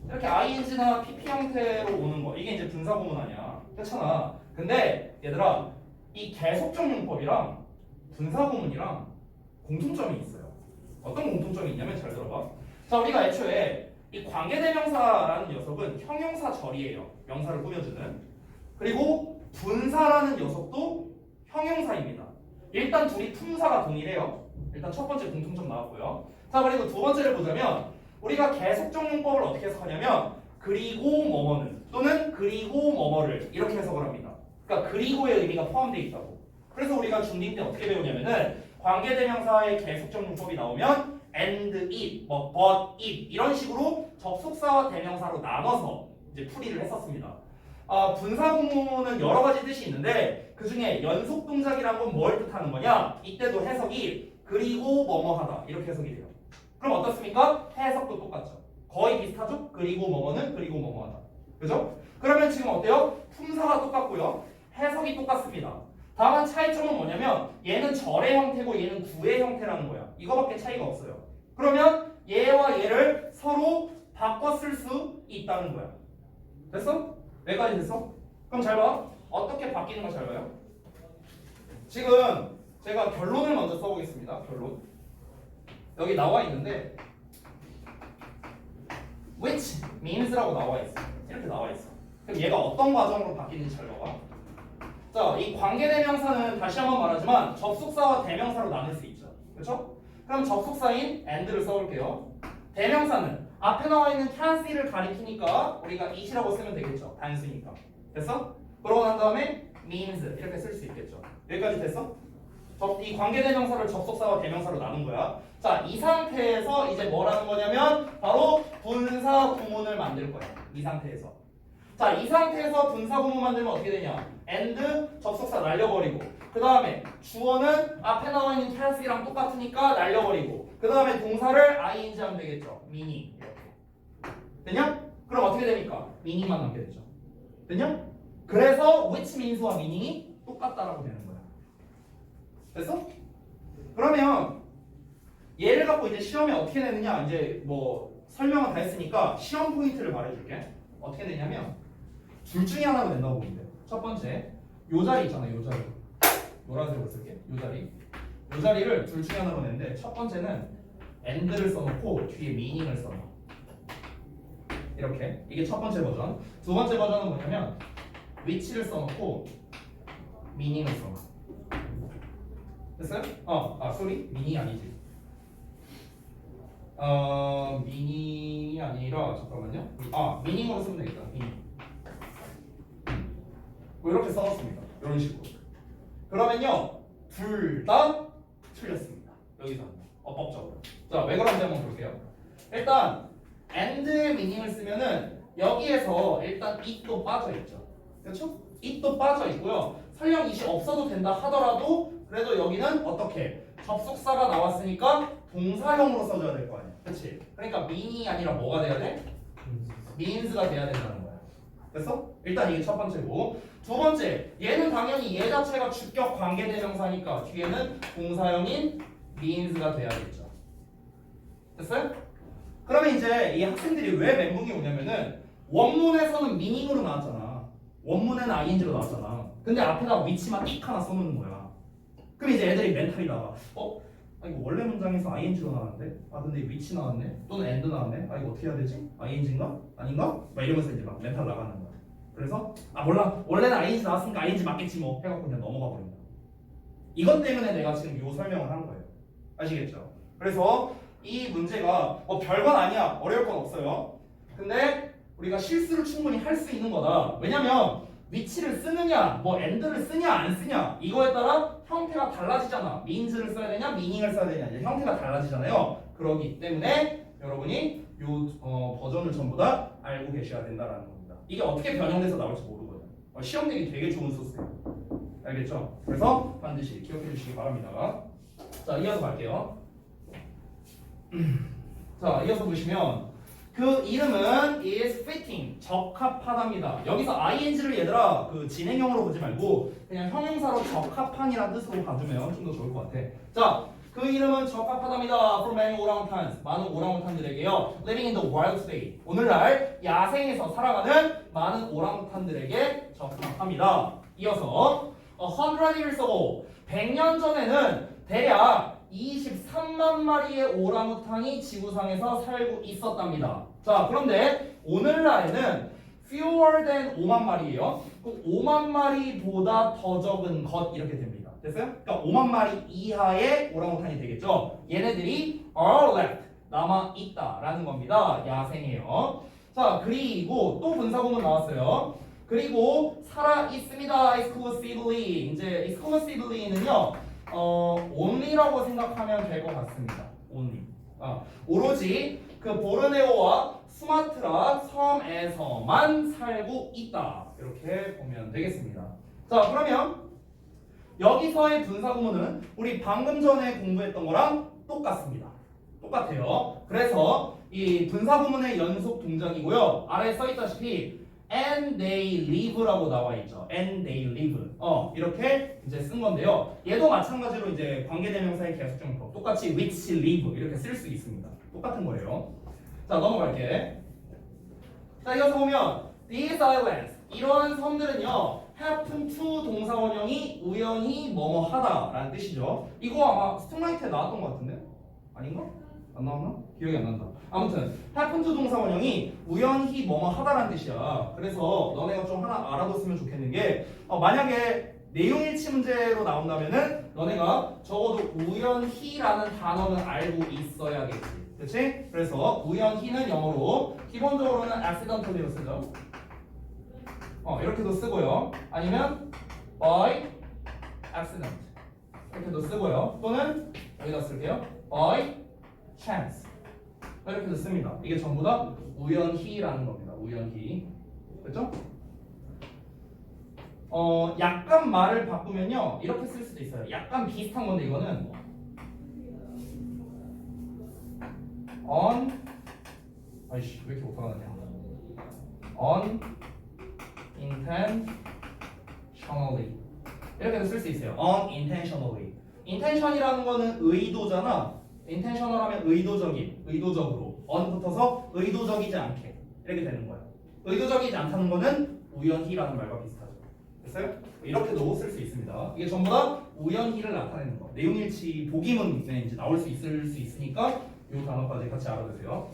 이렇게 ing나 pp 형태로 오는 거 이게 이제 분사구문 아니야. 그렇잖아. 근데 얘들아 이 계속적 문법이랑 분사구문이랑 공통점이 있어요. 어떤 공통점이 있냐면 잘 들어봐. 자, 우리가 애초에 이 관계대명사라는 녀석은 형용사 절이에요. 명사를 꾸며주는. 그리고 분사라는 녀석도 형용사입니다. 일단 둘이 품사가 동일해요. 일단 첫 번째 공통점 나왔고요. 자, 그리고 두 번째를 보자면 우리가 계속적 문법을 어떻게 해석하냐면 그리고 뭐뭐는 또는 그리고 뭐뭐를 이렇게 해석을 합니다. 그러니까 그리고의 의미가 포함되어 있다고. 그래서 우리가 중2 때 어떻게 배우냐면은 관계대명사의 계속적 문법이 나오면 and, it, 뭐 but, it 이런 식으로 접속사와 대명사로 나눠서 이제 풀이를 했었습니다. 분사구문은 여러 가지 뜻이 있는데 그 중에 연속 동작이란 건 뭘 뜻하는 거냐? 이때도 해석이 그리고 뭐뭐하다 이렇게 해석이 돼요. 그럼 어떻습니까? 해석도 똑같죠. 거의 비슷하죠? 그리고 뭐뭐는 그리고 뭐뭐하다. 그죠? 그러면 지금 어때요? 품사가 똑같고요. 해석이 똑같습니다. 다만 차이점은 뭐냐면 얘는 절의 형태고 얘는 구의 형태라는 거야. 이거밖에 차이가 없어요. 그러면 얘와 얘를 서로 바꿔 쓸 수 있다는 거야. 됐어? 여기까지 됐어? 그럼 잘 봐. 어떻게 바뀌는 거 잘 봐요. 지금 제가 결론을 먼저 써보겠습니다. 결론. 여기 나와 있는데 which means라고 나와 있어. 이렇게 나와 있어. 그럼 얘가 어떤 과정으로 바뀌는지 잘 봐봐. 자, 이 관계대명사는 다시 한번 말하지만 접속사와 대명사로 나눌 수 있죠. 그렇죠? 그럼 접속사인 and를 써볼게요. 대명사는 앞에 나와 있는 can see를 가리키니까 우리가 it이라고 쓰면 되겠죠. 단수니까. 됐어? 그러고 난 다음에 means 이렇게 쓸 수 있겠죠. 여기까지 됐어? 이 관계대명사를 접속사와 대명사로 나눈 거야. 자, 이 상태에서 이제 뭐라는 거냐면 바로 분사구문을 만들 거야. 이 상태에서. 자, 이 상태에서 분사구문 만들면 어떻게 되냐? and 접속사 날려버리고 그 다음에 주어는 앞에 나와 있는 can이랑 똑같으니까 날려버리고 그 다음에 동사를 ing 하면 되겠죠. meaning 이렇게. 됐냐? 그럼 어떻게 됩니까? meaning만 남게 되죠. 됐냐? 그래서 which means와 meaning이 똑같다라고 되는 거야. 됐어? 그러면 얘를 갖고 이제 시험에 어떻게 내느냐 이제 뭐 설명은 다 했으니까 시험 포인트를 말해줄게. 어떻게 내냐면 둘 중에 하나가 된다고 보면 돼. 첫 번째 요 자리 있잖아요. 요 자리 노란색으로 쓸게. 요 자리 요 자리를 둘 중에 하나로 내는데 첫 번째는 and를 써놓고 뒤에 meaning을 써놔. 이렇게 이게 첫 번째 버전. 두 번째 버전은 뭐냐면 which를 써놓고 meaning을 써놔. 됐어요? sorry meaning 아니지. meaning이 아니라 잠깐만요. meaning으로 쓰면 되겠다. meaning. 뭐 이렇게 써놨습니다. 이런 식으로. 그러면요 둘 다 틀렸습니다. 여기서 어법적으로. 자, 왜 그런지 한번 볼게요. 일단 and의 meaning을 쓰면은 여기에서 일단 it도 빠져 있죠. 그렇죠? it도 빠져 있고요. 설령 it이 없어도 된다 하더라도 그래도 여기는 어떻게 접속사가 나왔으니까 동사형으로 써줘야 될 거 아니야. 그렇지? 그러니까 meaning이 아니라 뭐가 돼야 돼? means가 돼야 된다는 거야. 됐어? 일단 이게 첫 번째고 두 번째 얘는 당연히 얘 자체가 주격 관계대명사니까 뒤에는 동사형인 means가 돼야겠죠. 됐어요? 그러면 이제 이 학생들이 왜 멘붕이 오냐면은 원문에서는 meaning으로 나왔잖아. 원문에는 ing로 나왔잖아. 근데 앞에다 위치만 띡 하나 써놓는 거야. 그럼 이제 애들이 멘탈이 나와. 아 이거 원래 문장에서 ing로 나왔는데? 아 근데 위치 나왔네? 또는 and 나왔네? 아 이거 어떻게 해야 되지? ing인가? 아닌가? 막 이러면서 이제 막 멘탈 나가는 거야. 그래서 아 몰라 원래는 ing 나왔으니까 ing 맞겠지 뭐 해갖고 그냥 넘어가 버린다. 이것 때문에 내가 지금 요 설명을 하는 거예요. 아시겠죠? 그래서 이 문제가 뭐 별건 아니야. 어려울 건 없어요. 근데 우리가 실수를 충분히 할 수 있는 거다. 왜냐면 위치를 쓰느냐 뭐 and를 쓰냐 안 쓰냐 이거에 따라 형태가 달라지잖아. means를 써야 되냐 meaning을 써야 되냐 이제 형태가 달라지잖아요. 그러기 때문에 여러분이 요 버전을 전부 다 알고 계셔야 된다라는 겁니다. 이게 어떻게 변형돼서 나올지 모르거든요. 시험 내기 되게 좋은 소스예요. 알겠죠? 그래서 반드시 기억해 주시기 바랍니다. 자 이어서 갈게요. 자 이어서 보시면 그 이름은 is fitting 적합하답니다. 여기서 ing를 얘들아 그 진행형으로 보지 말고 그냥 형용사로 적합한이라는 뜻으로 봐주면 좀 더 좋을 것 같아. 자 그 이름은 적합하답니다. For many orangutans 많은 오랑우탄들에게요. Living in the wild state 오늘날 야생에서 살아가는 많은 오랑우탄들에게 적합합니다. 이어서 100 years ago 100년 전에는 대략 23만 마리의 오랑우탄이 지구상에서 살고 있었답니다. 자, 그런데 오늘날에는 fewer than 5만 마리예요. 그 5만 마리보다 더 적은 것 이렇게 됩니다. 됐어요? 그러니까 5만 마리 이하의 오랑우탄이 되겠죠. 얘네들이 are left 남아 있다라는 겁니다. 야생이에요. 자, 그리고 또 분사구문 나왔어요. 그리고 살아 있습니다. exclusively 이제 exclusively는요. only라고 생각하면 될 것 같습니다. only. 오로지 그 보르네오와 수마트라 섬에서만 살고 있다. 이렇게 보면 되겠습니다. 자, 그러면 여기서의 분사구문은 우리 방금 전에 공부했던 거랑 똑같습니다. 똑같아요. 그래서 이 분사구문의 연속 동작이고요. 아래에 써있다시피 and they live라고 나와 있죠. and they live. 이렇게 이제 쓴 건데요. 얘도 마찬가지로 이제 관계대명사의 계속적용법 똑같이 which live 이렇게 쓸 수 있습니다. 똑같은 거예요. 자, 넘어갈게. 자, 이어서 보면 these islands 이러한 섬들은요 happen to 동사원형이 우연히 뭐뭐 하다라는 뜻이죠. 이거 아마 스팀라이트에 나왔던 것 같은데? 아닌가? 안 나왔나? 기억이 안 난다. 아무튼 happen to 동사원형이 우연히 뭐뭐 하다라는 뜻이야. 그래서 너네가 좀 하나 알아뒀으면 좋겠는 게 만약에 내용일치 문제로 나온다면은 너네가 적어도 우연히라는 단어는 알고 있어야겠지. 그치? 그래서 우연히는 영어로 기본적으로는 accidentally로 쓰죠. 이렇게도 쓰고요. 아니면 by accident 이렇게도 쓰고요. 또는 여기다 쓸게요. by chance 이렇게도 씁니다. 이게 전부 다 우연히라는 겁니다. 우연히. 그렇죠? 약간 말을 바꾸면요 이렇게 쓸 수도 있어요. 약간 비슷한 건데 이거는 on 아이씨 왜 이렇게 못하느냐 on intentionally 이렇게도 쓸 수 있어요. unintentionally. intention이라는 거는 의도잖아. intentional 하면 의도적인, 의도적으로. on 붙어서 의도적이지 않게 이렇게 되는 거야. 의도적이지 않다는 거는 우연히라는 말과 비슷하죠. 됐어요? 이렇게도 쓸 수 있습니다. 이게 전부 다 우연히를 나타내는 거. 내용일치 보기문에 이제 나올 수 있으니까 이 단어까지 같이 알아두세요.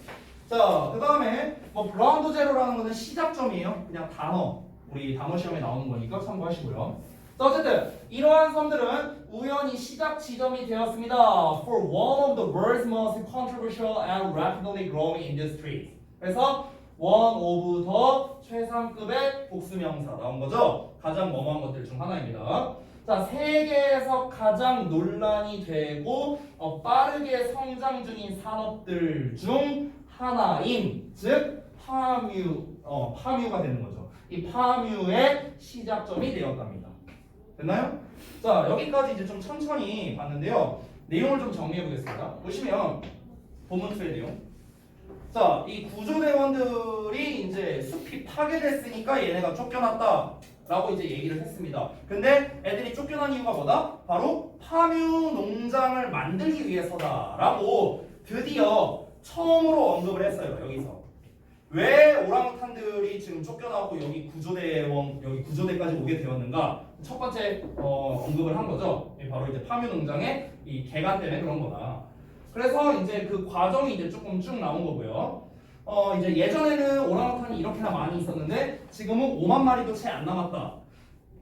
자, 그 다음에 뭐 그라운드 제로라는 거는 시작점이에요. 그냥 단어. 우리 단어 시험에 나오는 거니까 참고하시고요. 자, 어쨌든 이러한 섬들은 우연히 시작 지점이 되었습니다. For one of the world's most controversial and rapidly growing industries. 그래서 one of the 최상급의 복수명사 나온 거죠. 가장 뭐뭐한 것들 중 하나입니다. 자, 세계에서 가장 논란이 되고 빠르게 성장 중인 산업들 중 하나인 즉 파뮤가 되는 거죠. 이 파뮤의 시작점이 되었답니다. 됐나요? 자, 여기까지 이제 좀 천천히 봤는데요. 내용을 좀 정리해 보겠습니다. 보시면 본문 2의 내용. 자, 이 구조대원들이 이제 숲이 파괴됐으니까 얘네가 쫓겨났다라고 이제 얘기를 했습니다. 근데 애들이 쫓겨난 이유가 뭐다? 바로 파묘 농장을 만들기 위해서다라고 드디어 처음으로 언급을 했어요. 여기서. 왜 오랑우탄들이 지금 쫓겨나고 여기 구조대까지 오게 되었는가? 첫 번째 언급을 한 거죠. 바로 이제 파묘 농장의 이 개간 때문에 그런 거다. 그래서 이제 그 과정이 이제 조금 쭉 나온 거고요. 이제 예전에는 오랑우탄이 이렇게나 많이 있었는데 지금은 5만 마리도 채 안 남았다.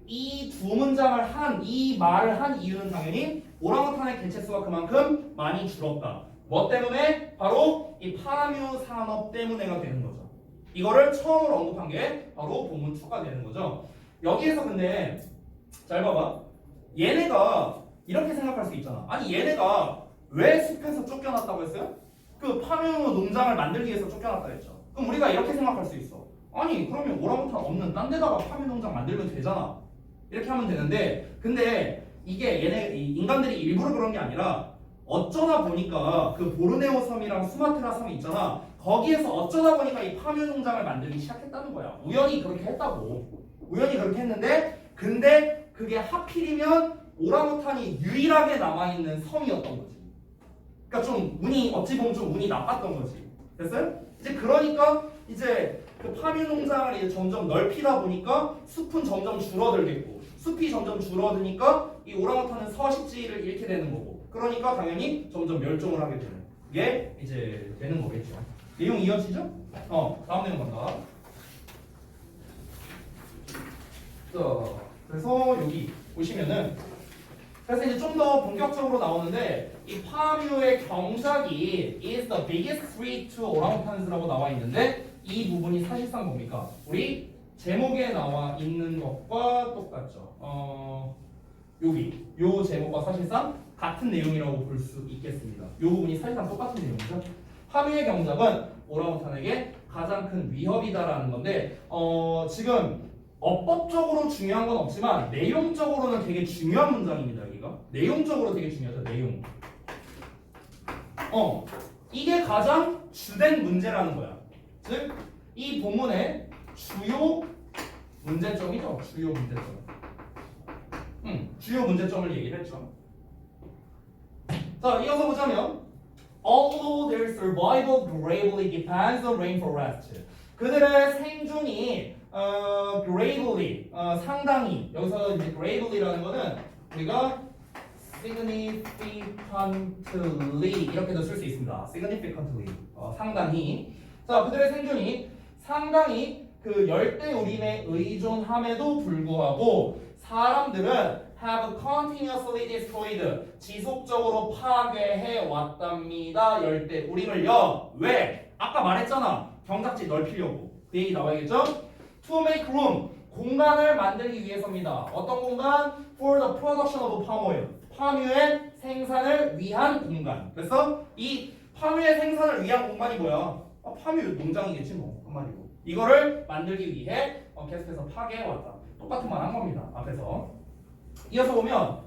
이 두 문장을 이 말을 한 이유는 당연히 오랑우탄의 개체수가 그만큼 많이 줄었다. 뭐 때문에? 바로 이 파묘 산업 때문에가 되는 거죠. 이거를 처음으로 언급한 게 바로 본문 2가 되는 거죠. 여기에서 근데 잘 봐봐. 얘네가 이렇게 생각할 수 있잖아. 아니 얘네가 왜 숲에서 쫓겨났다고 했어요? 그 파묘 농장을 만들기 위해서 쫓겨났다 했죠. 그럼 우리가 이렇게 생각할 수 있어. 아니 그러면 오랑우탄 없는 딴 데다가 파묘 농장 만들면 되잖아. 이렇게 하면 되는데 근데 이게 인간들이 일부러 그런 게 아니라 어쩌다 보니까 그 보르네오 섬이랑 수마트라 섬이 있잖아. 거기에서 어쩌다 보니까 이 파묘 농장을 만들기 시작했다는 거야. 우연히 그렇게 했다고. 우연히 그렇게 했는데 근데 그게 하필이면 오랑우탄이 유일하게 남아있는 섬이었던 거지. 그러니까 좀 어찌 보면 좀 운이 나빴던 거지. 됐어요? 이제 그러니까 이제 그 파묘 농장을 이제 점점 넓히다 보니까 숲은 점점 줄어들겠고 숲이 점점 줄어드니까 이 오랑우탄은 서식지를 잃게 되는 거고 그러니까 당연히 점점 멸종을 하게 되는 게 이제 되는 거겠죠. 내용 이어지죠? 다음 내용 간다. 자, 그래서 여기 보시면은 그래서 이제 좀 더 본격적으로 나오는데 이 파묘의 경작이 is the biggest threat to orangutans라고 나와 있는데 이 부분이 사실상 뭡니까? 우리 제목에 나와 있는 것과 똑같죠. 여기 요 제목과 사실상 같은 내용이라고 볼 수 있겠습니다. 요 부분이 사실상 똑같은 내용이죠. 파묘의 경작은 오랑우탄에게 가장 큰 위협이다라는 건데 지금 어법적으로 중요한 건 없지만 내용적으로는 되게 중요한 문장입니다. 여기가 내용적으로 되게 중요하죠. 내용. 이게 가장 주된 문제라는 거야. 즉 이 본문의 주요 문제점이죠. 주요 문제점. 주요 문제점을 얘기를 했죠. 자, 이어서 보자면 Although their survival greatly depends on rainforest. 그들의 생존이 gravely 상당히 여기서 이제 gravelly라는 거는 우리가 significantly 이렇게도 쓸 수 있습니다. significantly 상당히 자 그들의 생존이 상당히 그 열대우림에 의존함에도 불구하고 사람들은 have continuously destroyed 지속적으로 파괴해 왔답니다. 열대우림을요. 왜? 아까 말했잖아. 경작지 넓히려고. 그 얘기 나와야겠죠? To make room 공간을 만들기 위해서입니다. 어떤 공간? For the production of palm oil 파묘의 생산을 위한 공간. 그래서 이 파묘의 생산을 위한 공간이 뭐야? 파묘 농장이겠지 뭐 한마디로. 이거를 만들기 위해 계속해서 파괴해왔다. 똑같은 말 한 겁니다. 앞에서. 이어서 보면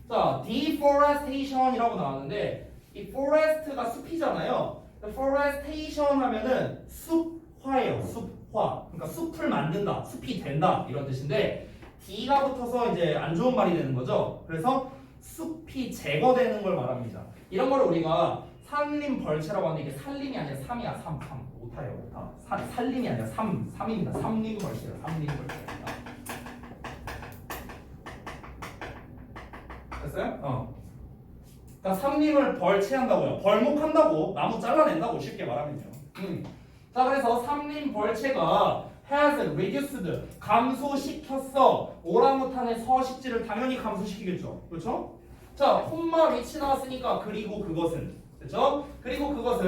자 deforestation이라고 나왔는데 이 forest가 숲이잖아요. forestation 하면은 숲화예요. 숲화. 그러니까 숲을 만든다. 숲이 된다. 이런 뜻인데 D가 붙어서 이제 안 좋은 말이 되는 거죠. 그래서 숲이 제거되는 걸 말합니다. 이런 걸 우리가 산림 벌채라고 하는데 이게 산림이 아니라 삼이야. 삼. 오타예요. 오타. 산림이 아니라 삼입니다. 삼림 벌채예요. 삼림 벌채입니다. 됐어요? 그러니까 삼림을 벌채한다고요. 벌목한다고. 나무 잘라낸다고 쉽게 말하면요. 자 그래서 삼림 벌채가 has reduced 감소시켰어. 오랑우탄의 서식지를 당연히 감소시키겠죠. 그렇죠? 자 콤마 위치 나왔으니까 그리고 그것은 그렇죠? 그리고 그것은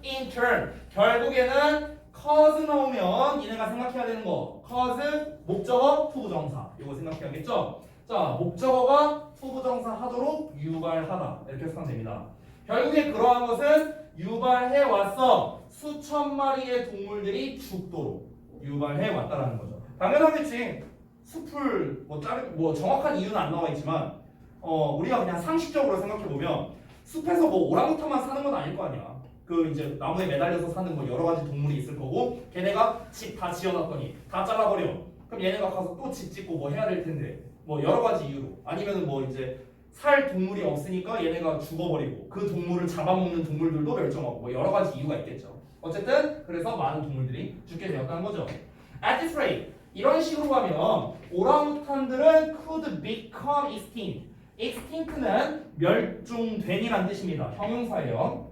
in turn 결국에는 cause 나오면 얘네가 생각해야 되는 거 cause 목적어 투부정사 이거 생각해야겠죠? 자 목적어가 투부정사 하도록 유발하다 이렇게 해석하면 됩니다. 결국에 그러한 것은 유발해 왔어. 수천 마리의 동물들이 죽도록 유발해 왔다라는 거죠. 당연하겠지. 숲을 뭐 정확한 이유는 안 나와 있지만 우리가 그냥 상식적으로 생각해 보면 숲에서 뭐 오랑우탄만 사는 건 아닐 거 아니야. 그 그 이제 나무에 매달려서 사는 뭐 여러 가지 동물이 있을 거고 걔네가 집 다 지어놨더니 다 잘라버려. 그럼 얘네가 가서 또 집 짓고 뭐 해야 될 텐데 뭐 여러 가지 이유로 아니면은 뭐 이제 살 동물이 없으니까 얘네가 죽어버리고 그 동물을 잡아먹는 동물들도 멸종하고 뭐 여러 가지 이유가 있겠죠. 어쨌든 그래서 많은 동물들이 죽게 되었다는 거죠. At this rate 이런 식으로 가면 오랑우탄들은 could become extinct. extinct는 멸종된이란 뜻입니다. 형용사예요.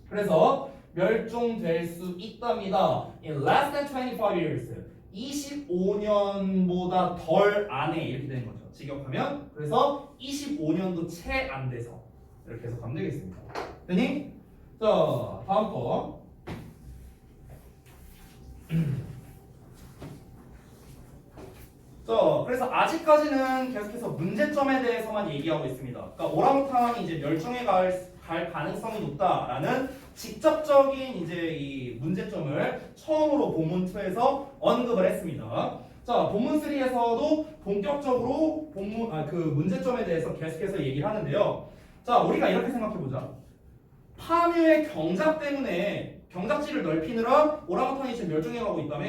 그래서 멸종될 수 있답니다. In less than 25 years. 25년보다 덜 안에 이렇게 되는 거죠. 직역하면 그래서 25년도 채 안 돼서 이렇게 해서 가면 되겠습니다. 됐니? 자, 다음 거. 자, 그래서 아직까지는 계속해서 문제점에 대해서만 얘기하고 있습니다. 그러니까 오랑우탄이 이제 멸종해 갈 가능성이 높다라는 직접적인 이제 이 문제점을 처음으로 본문 2에서 언급을 했습니다. 자, 본문 3에서도 본격적으로 그 문제점에 대해서 계속해서 얘기를 하는데요. 자, 우리가 이렇게 생각해 보자. 파묘의 경작 때문에 경작지를 넓히느라 오랑우탄이 지금 멸종해 가고 있다며.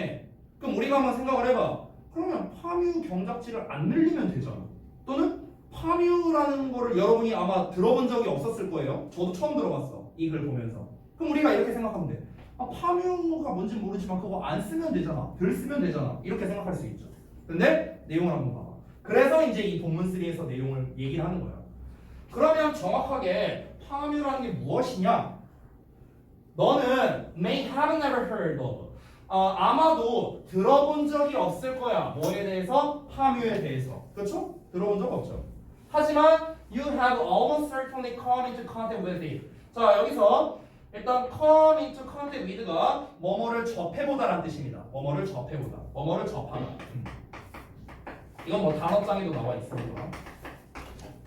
그럼 우리가 한번 생각을 해봐. 그러면 파뮤 경작지를 안 늘리면 되잖아. 또는 파뮤라는 거를 여러분이 아마 들어본 적이 없었을 거예요. 저도 처음 들어봤어. 이 글 보면서. 그럼 우리가 이렇게 생각하면 돼. 아, 파뮤가 뭔진 모르지만 그거 안 쓰면 되잖아. 덜 쓰면 되잖아. 이렇게 생각할 수 있죠. 근데 내용을 한번 봐봐. 그래서 이제 이 본문 3에서 내용을 얘기를 하는 거야. 그러면 정확하게 파뮤라는 게 무엇이냐? 너는 may have never heard of. 아마도 들어본 적이 없을 거야. 뭐에 대해서? 파뮤에 대해서. 그렇죠? 들어본 적 없죠. 하지만 you have almost certainly come into contact with it. 자, 여기서 일단 come into contact with가 뭐뭐를 접해보다라는 뜻입니다. 뭐뭐를 접해보다. 뭐뭐를 접하다. 이건 뭐 단어장에도 나와 있습니다.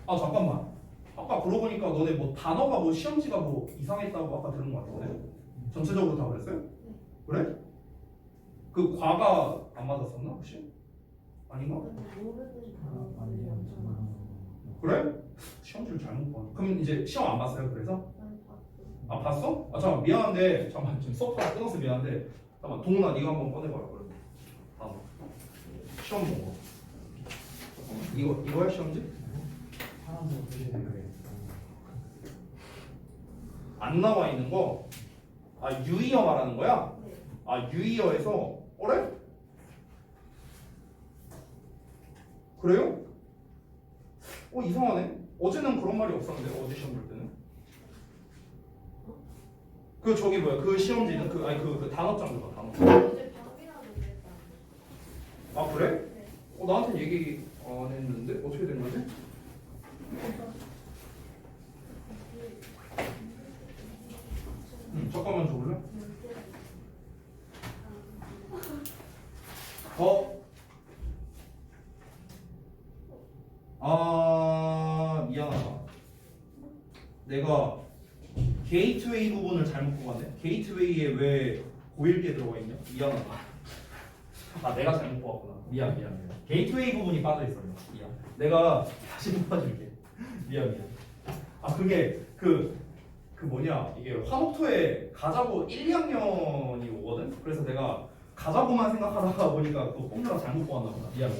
아, 잠깐만. 아까 그러고 보니까 너네 뭐 단어가 뭐 시험지가 뭐 이상했다고 아까 들은 것 같은데? 전체적으로 다 그랬어요? 그래? 그 과가 안 맞았었나 혹시? 아닌가? 그래? 시험지를 잘못 봤. 그럼 이제 시험 안 봤어요? 그래서? 아, 봤어? 아, 잠깐 미안한데 잠깐 지금 수업 하나 끊어서 미안한데 잠깐 동훈아 네가 한번 꺼내봐라. 그래. 시험 본 거. 이거야 시험지? 안 나와 있는 거. 아, 유이어 말하는 거야? 아, 유이어에서 그래? 그래요? 이상하네. 어제는 그런 말이 없었는데 어제 시험 볼 때는. 그 저기 뭐야? 그 시험지는 그 단어장 봐. 단어장. 어제 방이라고 그랬다. 아, 그래? 나한테 얘기 안 했는데 어떻게 된 거지? 잠깐만 줘볼래? 미안하다. 내가 게이트웨이 부분을 잘못 뽑았네. 게이트웨이에 왜 고일계 들어가 있냐? 미안하다. 아, 내가 잘못 뽑았구나. 미안. 게이트웨이 부분이 빠져 있어요. 미안. 내가 다시 뽑아줄게. 미안. 아, 그게 그 뭐냐, 이게 화목토에 가자고 1, 2학년이 오거든. 그래서 내가 가자고만 생각하다가 보니까 또 뽑느라 잘못 뽑았나 보다. 미안.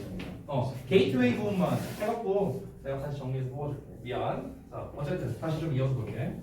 게이트웨이 부분만 해갖고 내가 다시 정리해서 뽑아줄게. 미안. 자, 어쨌든 다시 좀 이어서 볼게.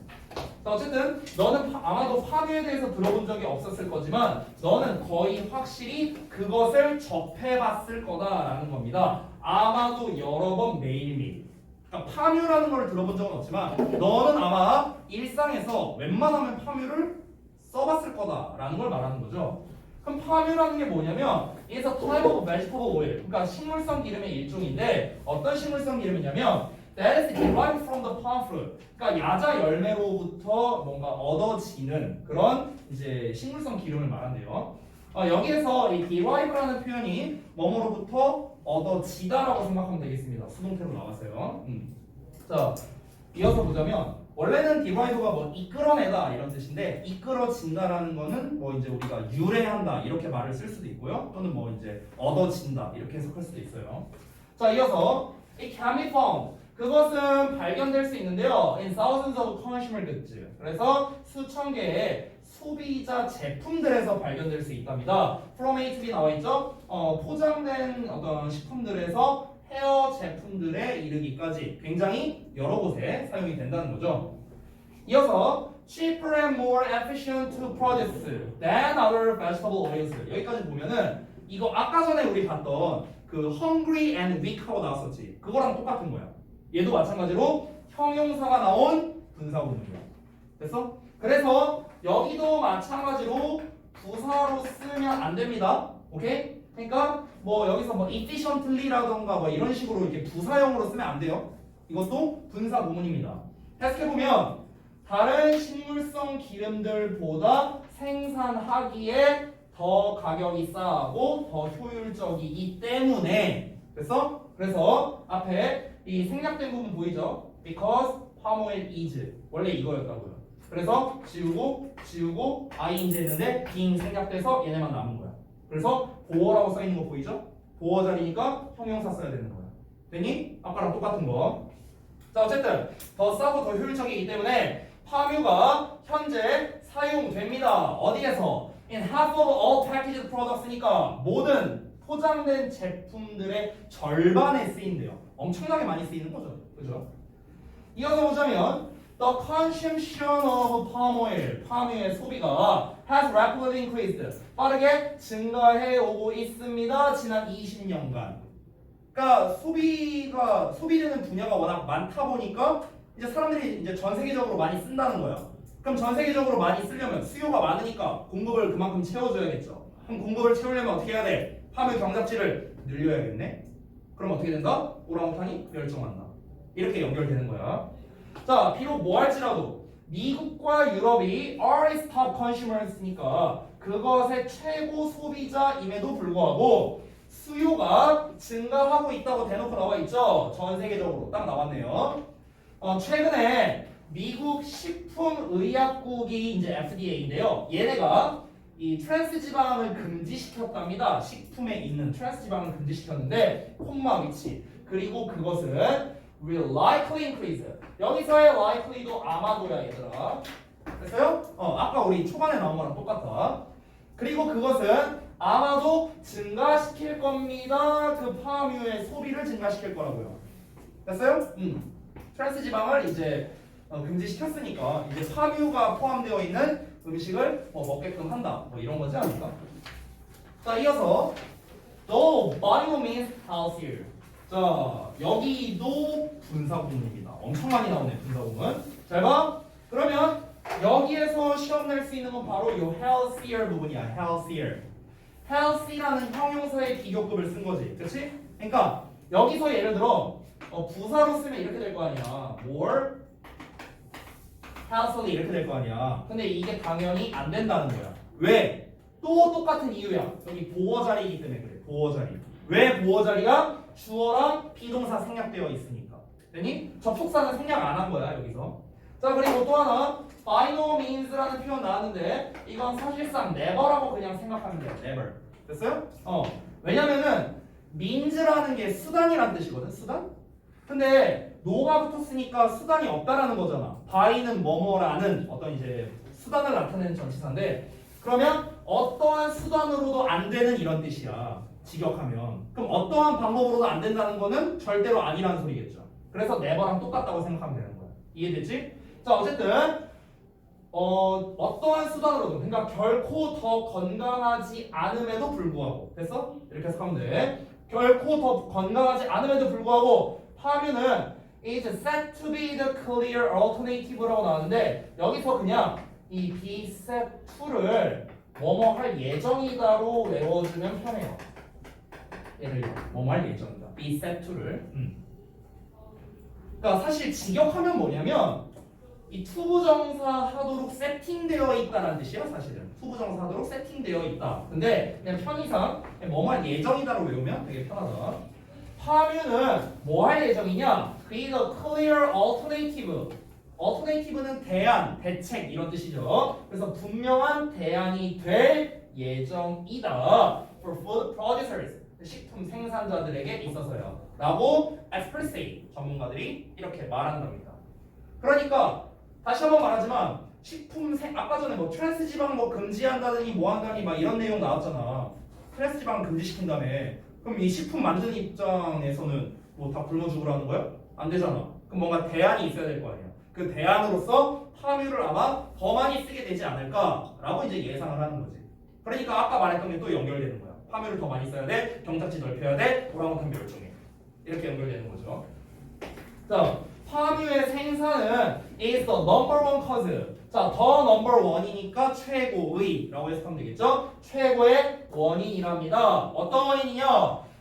자, 어쨌든 너는 아마도 파묘에 대해서 들어본 적이 없었을 거지만 너는 거의 확실히 그것을 접해봤을 거다라는 겁니다. 아마도 여러 번 매일매일. 그러니까 파묘라는 걸 들어본 적은 없지만 너는 아마 일상에서 웬만하면 파묘를 써봤을 거다라는 걸 말하는 거죠. 그럼 파묘라는 게 뭐냐면 it's a type of vegetable oil. 그러니까 식물성 기름의 일종인데 어떤 식물성 기름이냐면 that is derived from the palm fruit. 그러니까 야자 열매로부터 뭔가 얻어지는 그런 이제 식물성 기름을 말한대요. 여기에서 이 derive라는 표현이 뭐뭐로부터 얻어지다라고 생각하면 되겠습니다. 수동태로 나왔어요. 자, 이어서 보자면 원래는 derive가 뭐 이끌어내다 이런 뜻인데 이끌어진다라는 거는 뭐 이제 우리가 유래한다 이렇게 말을 쓸 수도 있고요. 또는 뭐 이제 얻어진다 이렇게 해석할 수도 있어요. 자, 이어서 it can be found. 그것은 발견될 수 있는데요. In thousands of consumer goods. 그래서 수천 개의 소비자 제품들에서 발견될 수 있답니다. From A to B 나와 있죠? 포장된 어떤 식품들에서 헤어 제품들에 이르기까지 굉장히 여러 곳에 사용이 된다는 거죠. 이어서 cheaper and more efficient to produce than other vegetable oils. 여기까지 보면은 이거 아까 전에 우리 봤던 그 hungry and weak하고 나왔었지. 그거랑 똑같은 거야. 얘도 마찬가지로 형용사가 나온 분사구문이야. 됐어? 그래서 여기도 마찬가지로 부사로 쓰면 안 됩니다. 오케이? 그러니까 뭐 여기서 뭐 efficiently라던가 뭐 이런 식으로 이렇게 부사형으로 쓰면 안 돼요. 이것도 분사구문입니다. 해석해보면 다른 식물성 기름들보다 생산하기에 더 가격이 싸고 더 효율적이기 때문에 그래서 앞에 이 생략된 부분 보이죠? Because palm oil is 원래 이거였다고요. 그래서 지우고 ing인지 했는데 being 생략돼서 얘네만 남은 거야. 그래서 보어라고 써 있는 거 보이죠? 보어 자리니까 형용사 써야 되는 거야. 됐니? 아까랑 똑같은 거. 자 어쨌든 더 싸고 더 효율적이기 때문에 파뮤가 현재 사용됩니다. 어디에서? In half of all packaged products니까 모든 포장된 제품들의 절반에 쓰인대요. 엄청나게 많이 쓰이는 거죠. 그죠? 이어서 보자면 The consumption of palm oil, 파뮤의 소비가 has rapidly increased. 빠르게 증가해 오고 있습니다. 지난 20년간. 그러니까 소비되는 분야가 워낙 많다 보니까 이제 사람들이 이제 전 세계적으로 많이 쓴다는 거야. 그럼 전 세계적으로 많이 쓰려면 수요가 많으니까 공급을 그만큼 채워줘야겠죠. 그럼 공급을 채우려면 어떻게 해야 돼? 파묘 경작지를 늘려야겠네. 그럼 어떻게 된다? 오랑우탄이 멸종한다. 이렇게 연결되는 거야. 자, 비록 뭐 할지라도 미국과 유럽이 are its top consumers니까 그것의 최고 소비자임에도 불구하고 수요가 증가하고 있다고 대놓고 나와 있죠. 전 세계적으로 딱 나왔네요. 최근에 미국 식품의약국이 이제 FDA인데요. 얘네가 이 트랜스 지방을 금지시켰답니다. 식품에 있는 트랜스 지방을 금지시켰는데 콤마 위치 그리고 그것은 will likely increase. 여기서의 likely도 아마도야 얘들아. 됐어요? 아까 우리 초반에 나온 거랑 똑같아. 그리고 그것은 아마도 증가시킬 겁니다. 그 파뮤의 소비를 증가시킬 거라고요. 됐어요? 트랜스 지방을 이제 금지시켰으니까 이제 파뮤가 포함되어 있는 음식을 먹게끔 한다. 뭐 이런 거지 않을까? 자, 이어서 though by no means healthier. 자, 여기도 분사구문입니다. 엄청 많이 나오네, 분사구문. 잘 봐. 그러면 여기에서 시험 낼 수 있는 건 바로 이 healthier 부분이야. healthier. healthy라는 형용사의 비교급을 쓴 거지. 그렇지? 그러니까 여기서 예를 들어 부사로 쓰면 이렇게 될 거 아니야. more healthily 이렇게 될 거 아니야. 근데 이게 당연히 안 된다는 거야. 왜? 또 똑같은 이유야. 여기 보어 자리이기 때문에 그래. 보어 자리. 왜 보어 자리가 주어랑 비동사 생략되어 있으니까. 됐니? 접속사는 생략 안 한 거야 여기서. 자 그리고 또 하나 by no means라는 표현 나왔는데 이건 사실상 never라고 그냥 생각하면 돼요. never. 됐어요? 왜냐면은 means라는 게 수단이란 뜻이거든. 수단? 근데 no가 붙었으니까 수단이 없다라는 거잖아. by는 뭐뭐라는 어떤 이제 수단을 나타내는 전치사인데 그러면 어떠한 수단으로도 안 되는 이런 뜻이야. 직역하면. 그럼 어떠한 방법으로도 안 된다는 거는 절대로 아니라는 소리겠죠. 그래서 never랑 똑같다고 생각하면 되는 거야. 이해됐지? 자 어쨌든 어떠한 수단으로든 그러니까 결코 더 건강하지 않음에도 불구하고 됐어? 이렇게 해석하면 돼. 결코 더 건강하지 않음에도 불구하고 파뮤는 is said to be the clear alternative라고 나왔는데 여기서 그냥 이 be set to를 뭐뭐 할 예정이다로 외워주면 편해요. 얘를 뭐뭐 할 예정이다. be set to를. 그러니까 사실 직역하면 뭐냐면 이 투부정사 하도록 세팅되어 있다라는 뜻이야 사실은. 투부정사 하도록 세팅되어 있다. 근데 그냥 편의상 뭐뭐 할 예정이다로 외우면 되게 편하다. 파뮤는 뭐 할 예정이냐? Be the clear alternative. alternative는 대안, 대책 이런 뜻이죠. 그래서 분명한 대안이 될 예정이다. For food producers. 식품 생산자들에게 있어서요. 라고 explicit 전문가들이 이렇게 말한답니다. 그러니까 다시 한번 말하지만 아까 전에 뭐 트랜스 지방 뭐 금지한다더니 뭐 한다니 막 이런 내용 나왔잖아. 트랜스 지방 금지시킨다며. 그럼 이 식품 만드는 입장에서는 뭐 다 굶어 죽으라는 거야? 안 되잖아. 그럼 뭔가 대안이 있어야 될 거 아니야. 그 대안으로서 파뮤를 아마 더 많이 쓰게 되지 않을까라고 이제 예상을 하는 거지. 그러니까 아까 말했던 게 또 연결되는 거야. 파뮤를 더 많이 써야 돼. 경작지 넓혀야 돼. 오랑우탄 멸종해. 이렇게 연결되는 거죠. 자, 파뮤의 생산은 is the number one cause. 자, the number one이니까 최고의라고 해석하면 되겠죠? 최고의 원인이랍니다. 어떤 원인이냐?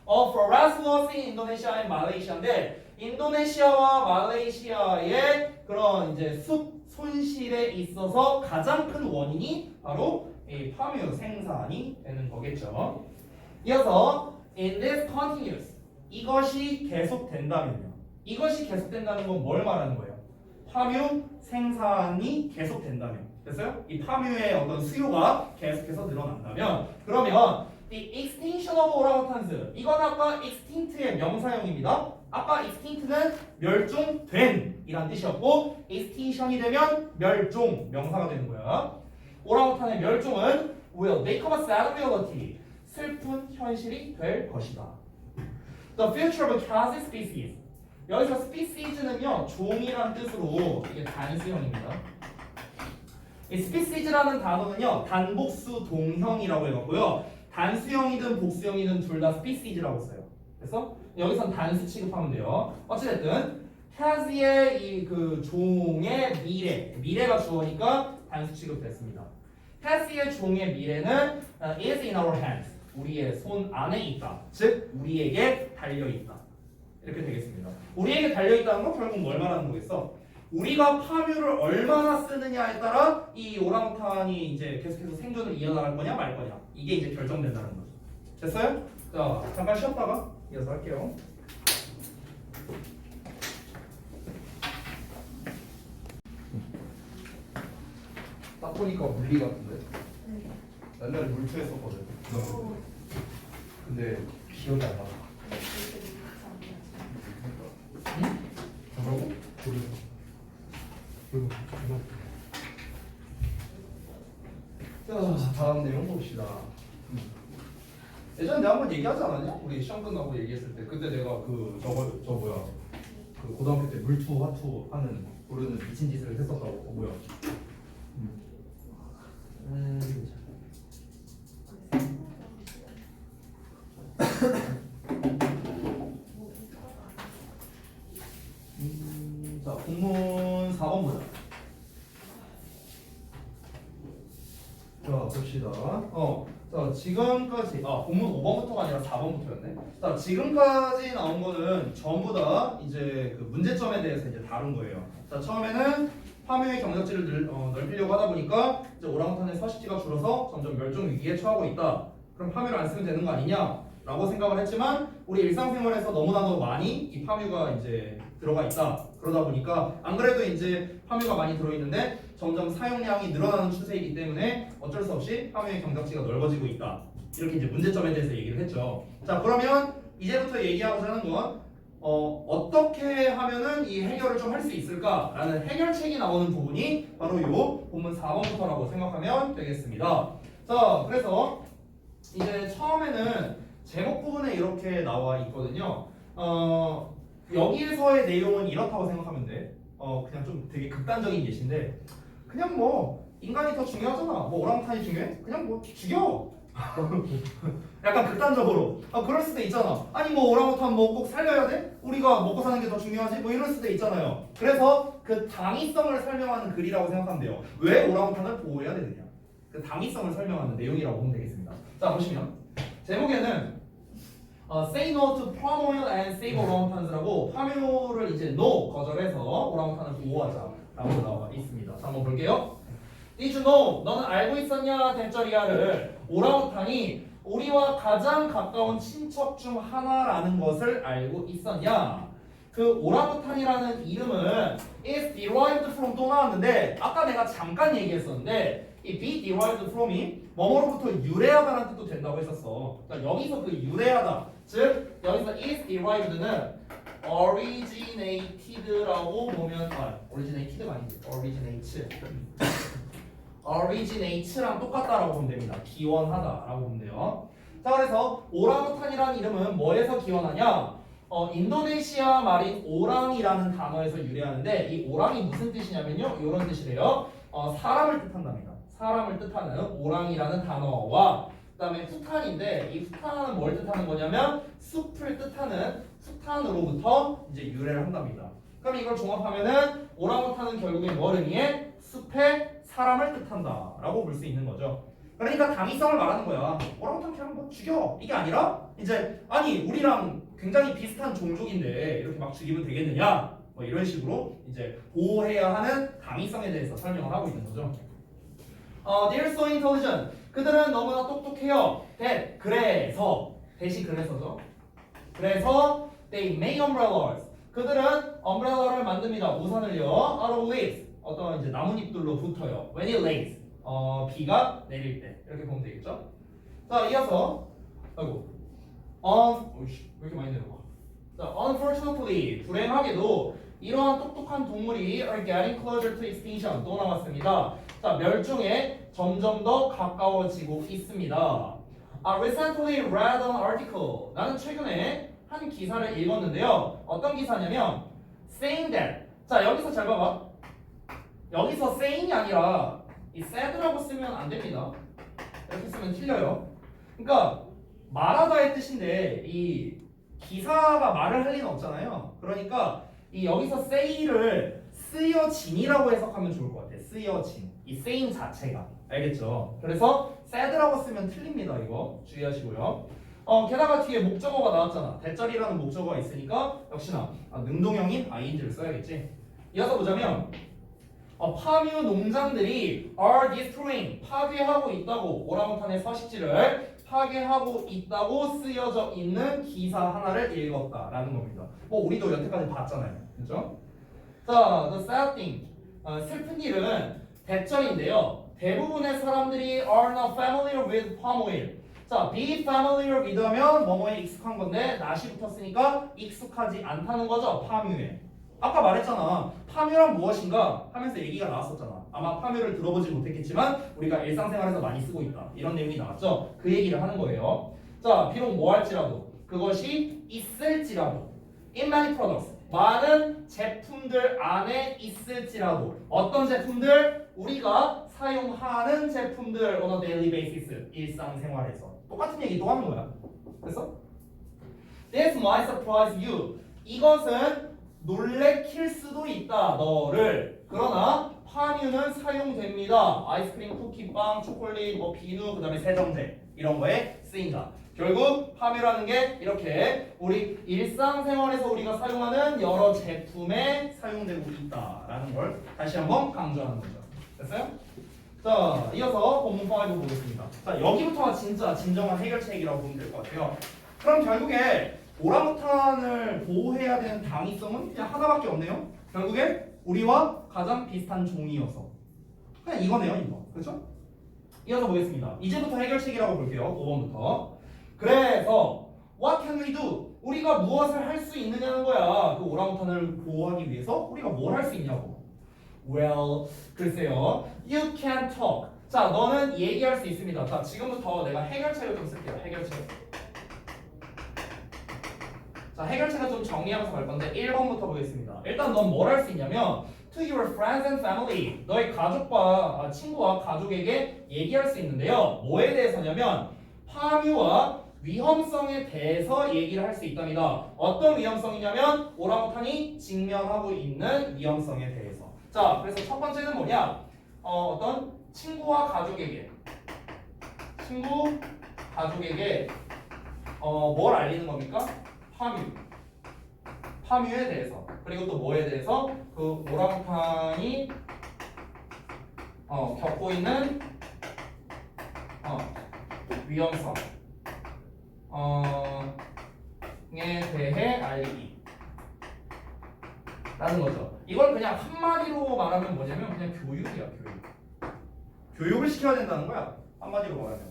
forest loss in Indonesia and Malaysia인데 인도네시아와 말레이시아의 그런 이제 숲 손실에 있어서 가장 큰 원인이 바로 이 파뮤 생산이 되는 거겠죠. 이어서 in this continues 이것이 계속된다면요. 이것이 계속된다는 건 뭘 말하는 거예요? 파뮤 생산이 계속된다면. 됐어요? 이 파뮤의 어떤 수요가 계속해서 늘어난다면 그러면 the extinction of orangutans 이건 아까 extinct의 명사형입니다. 아까 extinct는 멸종된 이란 뜻이었고 extinction이 되면 멸종 명사가 되는 거야. 오랑우탄의 멸종은 will become a sad reality 슬픈 현실이 될 것이다. The future of classic species 여기서 species는요 종이란 뜻으로 이게 단수형입니다. 이 species라는 단어는요 단복수 동형이라고 해갖고요 단수형이든 복수형이든 둘 다 species라고 써요. 그래서 여기선 단수 취급하면 돼요. 어찌됐든 has의 이 그 종의 미래가 주어니까 단수 취급됐습니다. has의 종의 미래는 is in our hands 우리의 손 안에 있다. 즉 우리에게 달려 있다. 이렇게 되겠습니다. 우리에게 달려 있다는 건 결국 뭘 말하는 거겠어? 우리가 파뮤를 얼마나 쓰느냐에 따라 이 오랑우탄이 이제 계속해서 생존을 이어나갈 거냐 말 거냐 이게 이제 결정된다는 거죠. 됐어요? 자 잠깐 쉬었다가 이어서 할게요. 딱 보니까 물리 같은데? 옛날에 물투 했었거든. 근데 기억이 안 나. 응? 뭐라고? 자, 다음 내용 봅시다. 예전에 내가 한번 얘기하지 않았냐? 우리 시험 끝나고 얘기했을 때 그때 내가 저 뭐야 그 고등학교 때 물투 화투 하는 모르는 미친 짓을 했었다고. 뭐야? 자, 공문 4번 보자. 자, 봅시다. 자, 지금까지 공문 5번부터가 아니라 4번부터였네. 자, 지금까지 나온 거는 전부 다 이제 그 문제점에 대해서 이제 다룬 거예요. 자, 처음에는 파뮤의 경작지를 넓히려고 하다 보니까 이제 오랑우탄의 서식지가 줄어서 점점 멸종 위기에 처하고 있다. 그럼 파뮤를 안 쓰면 되는 거 아니냐라고 생각을 했지만 우리 일상생활에서 너무나도 많이 이 파뮤가 이제 들어가 있다. 그러다 보니까 안 그래도 이제 파뮤가 많이 들어있는데 점점 사용량이 늘어나는 추세이기 때문에 어쩔 수 없이 파뮤의 경작지가 넓어지고 있다. 이렇게 이제 문제점에 대해서 얘기를 했죠. 자, 그러면 이제부터 얘기하고자 하는 건 어떻게 하면은 이 해결을 좀 할 수 있을까라는 해결책이 나오는 부분이 바로 이 본문 4번부터라고 생각하면 되겠습니다. 자, 그래서 이제 처음에는 제목 부분에 이렇게 나와 있거든요. 여기에서의 내용은 이렇다고 생각하면 돼. 그냥 좀 되게 극단적인 예시인데 그냥 뭐 인간이 더 중요하잖아. 뭐 오랑우탄이 중요해? 그냥 뭐 죽여. 약간 극단적으로 그럴 수도 있잖아. 아니 뭐 오랑우탄 뭐 꼭 살려야 돼? 우리가 먹고 사는 게 더 중요하지? 뭐 이럴 수도 있잖아요. 그래서 그 당위성을 설명하는 글이라고 생각하면 돼요. 왜 오랑우탄을 보호해야 되느냐? 그 당위성을 설명하는 내용이라고 보면 되겠습니다. 자, 보시면 제목에는 Say no to palm oil and save orangutans라고 파뮤를 이제 no 거절해서 오랑우탄을 보호하자라고 나와 있습니다. 자, 한번 볼게요. Did you know? 너는 알고 있었냐? 대절이야를 오랑우탄이 우리와 가장 가까운 친척 중 하나라는 것을 알고 있었냐? 그 오랑우탄이라는 이름은 is derived from 또 나왔는데 아까 내가 잠깐 얘기했었는데 이 be derived from이 뭐뭐로부터 유래하다라는 뜻도 된다고 했었어. 그러니까 여기서 그 유래하다 즉 여기서 is derived는 originated라고 보면 originated가 아니지 originate랑 똑같다라고 보면 됩니다. 기원하다라고 보면 돼요. 자 그래서 오랑우탄이라는 이름은 뭐에서 기원하냐? 인도네시아 말인 오랑이라는 단어에서 유래하는데 이 오랑이 무슨 뜻이냐면요 이런 뜻이래요. 사람을 뜻한답니다. 사람을 뜻하는 오랑이라는 단어와 그다음에 후탄인데 이 후탄은 뭘 뜻하는 거냐면 숲을 뜻하는 후탄으로부터 이제 유래를 한답니다. 그럼 이걸 종합하면은 오랑우탄은 결국에 뭘 의미해? 숲에 사람을 뜻한다라고 볼 수 있는 거죠. 그러니까 당위성을 말하는 거야. 오랑우탄 그냥 뭐 죽여 이게 아니라 이제 아니 우리랑 굉장히 비슷한 종족인데 이렇게 막 죽이면 되겠느냐? 뭐 이런 식으로 이제 보호해야 하는 당위성에 대해서 설명을 하고 있는 거죠. They're so intelligent. 그들은 너무나 똑똑해요. That 그래서 대신 그래서죠. 그래서 they make umbrellas. 그들은 umbrella를 만듭니다. 우산을요. Out of leaves. 어떤 이제 나뭇잎들로 붙어요. When it rains. 비가 내릴 때 이렇게 보면 되겠죠. 자 이어서 오이씨 왜 이렇게 많이 내려가? 자 unfortunately 불행하게도 이러한 똑똑한 동물이 are getting closer to extinction 또 나왔습니다. 자 멸종에 점점 더 가까워지고 있습니다. Recently read an article. 나는 최근에 한 기사를 읽었는데요. 어떤 기사냐면 saying that. 자 여기서 잘 봐봐. 여기서 saying이 아니라 이 said라고 쓰면 안 됩니다. 이렇게 쓰면 틀려요. 그러니까 말하다의 뜻인데 이 기사가 말을 할 리는 없잖아요. 그러니까 이 여기서 say를 쓰여진이라고 해석하면 좋을 것 같아요. 쓰여진. 이 saying 자체가. 알겠죠? 그래서 said라고 쓰면 틀립니다. 이거 주의하시고요. 게다가 뒤에 목적어가 나왔잖아. 대절이라는 목적어가 있으니까 역시나 능동형인 ing를 써야겠지. 이어서 보자면 파뮤 농장들이 are destroying 파괴하고 있다고 오랑우탄의 서식지를 파괴하고 있다고 쓰여져 있는 기사 하나를 읽었다라는 겁니다. 뭐 우리도 여태까지 봤잖아요, 그렇죠? 자, the sad thing 슬픈 일은 대절인데요. 대부분의 사람들이 are not familiar with palm oil. 자, be familiar with 하면 뭐뭐에 익숙한 건데 not이 붙었으니까 익숙하지 않다는 거죠, 파뮤에. 아까 말했잖아. 파묘란 무엇인가 하면서 얘기가 나왔었잖아. 아마 파묘를 들어보지 못했겠지만 우리가 일상생활에서 많이 쓰고 있다. 이런 내용이 나왔죠. 그 얘기를 하는 거예요. 자, 비록 뭐 할지라도 그것이 있을지라도 in many products 많은 제품들 안에 있을지라도 어떤 제품들? 우리가 사용하는 제품들 on a daily basis 일상생활에서 똑같은 얘기 또 하는 거야. 그래서 This might surprise you. 이것은 놀래킬 수도 있다 너를. 그러나 파뮤는 사용됩니다. 아이스크림, 쿠키빵, 초콜릿, 뭐 비누, 그 다음에 세정제 이런 거에 쓰인다. 결국 파뮤라는 게 이렇게 우리 일상생활에서 우리가 사용하는 여러 제품에 사용되고 있다라는 걸 다시 한번 강조하는 거죠. 됐어요? 자 이어서 본문 5 보겠습니다. 자 여기부터가 진짜 진정한 해결책이라고 보면 될 것 같아요. 그럼 결국에 오랑우탄을 보호해야 되는 당위성은 그냥 하나밖에 없네요. 결국에 우리와 가장 비슷한 종이어서 그냥 이거네요, 이거. 그렇죠? 이어서 보겠습니다. 이제부터 해결책이라고 볼게요. 5번부터. 그래서 what can we do? 우리가 무엇을 할 수 있느냐는 거야. 그 오랑우탄을 보호하기 위해서 우리가 뭘 할 수 있냐고. Well, 글쎄요. You can talk. 자, 너는 얘기할 수 있습니다. 자, 지금부터 내가 해결책을 좀 쓸게요. 해결책. 자, 해결책을 좀 정리하면서 갈 건데 1번부터 보겠습니다. 일단 넌 뭘 할 수 있냐면 to your friends and family 너의 가족과 친구와 가족에게 얘기할 수 있는데요. 뭐에 대해서냐면 파뮤와 위험성에 대해서 얘기를 할 수 있답니다. 어떤 위험성이냐면 오랑우탄이 직면하고 있는 위험성에 대해서. 자, 그래서 첫 번째는 뭐냐? 어떤 친구와 가족에게 뭘 알리는 겁니까? 파뮤에 대해서. 그리고 또 뭐에 대해서? 그 오랑우탄이 겪고 있는 위험성 에 대해 알리기 라는 거죠. 이걸 그냥 한마디로 말하면 뭐냐면 그냥 교육이야. 교육을 시켜야 된다는 거야. 한마디로 말하면.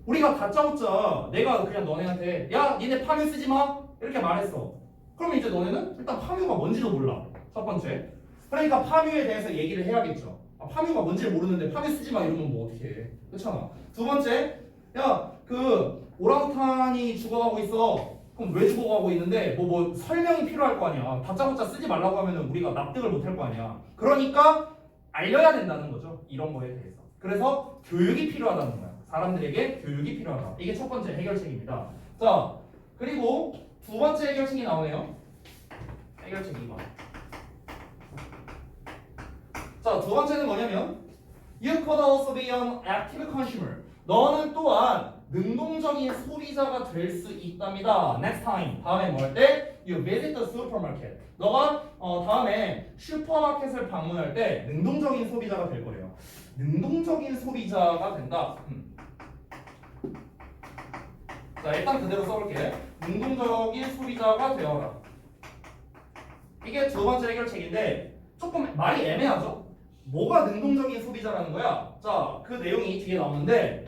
우리가 다짜고짜 내가 그냥 너네한테 야 니네 파뮤 쓰지 마 이렇게 말했어. 그러면 이제 너네는 일단 파뮤가 뭔지도 몰라. 첫 번째. 그러니까 파뮤에 대해서 얘기를 해야겠죠. 아, 파뮤가 뭔지 모르는데 파뮤 쓰지 마 이러면 뭐 어떻게 해. 그렇잖아. 두 번째, 야 그 오랑우탄이 죽어가고 있어. 그럼 왜 죽어가고 있는데 뭐 설명이 필요할 거 아니야. 다짜고짜 쓰지 말라고 하면은 우리가 납득을 못 할 거 아니야. 그러니까 알려야 된다는 거죠. 이런 거에 대해서. 그래서 교육이 필요하다는 거야. 사람들에게 교육이 필요하다. 이게 첫 번째 해결책입니다. 자, 그리고 두 번째 해결책이 나오네요. 해결책 2번. 자, 두 번째는 뭐냐면 You could also be an active consumer. 너는 또한 능동적인 소비자가 될 수 있답니다. Next time. 다음에 뭐 할 때? You visit the supermarket. 너가 다음에 슈퍼마켓을 방문할 때 능동적인 소비자가 될 거래요. 능동적인 소비자가 된다. 자, 일단 그대로 써볼게. 능동적인 소비자가 되어라. 이게 두 번째 해결책인데 조금 말이 애매하죠? 뭐가 능동적인 소비자라는 거야? 자, 그 내용이 뒤에 나오는데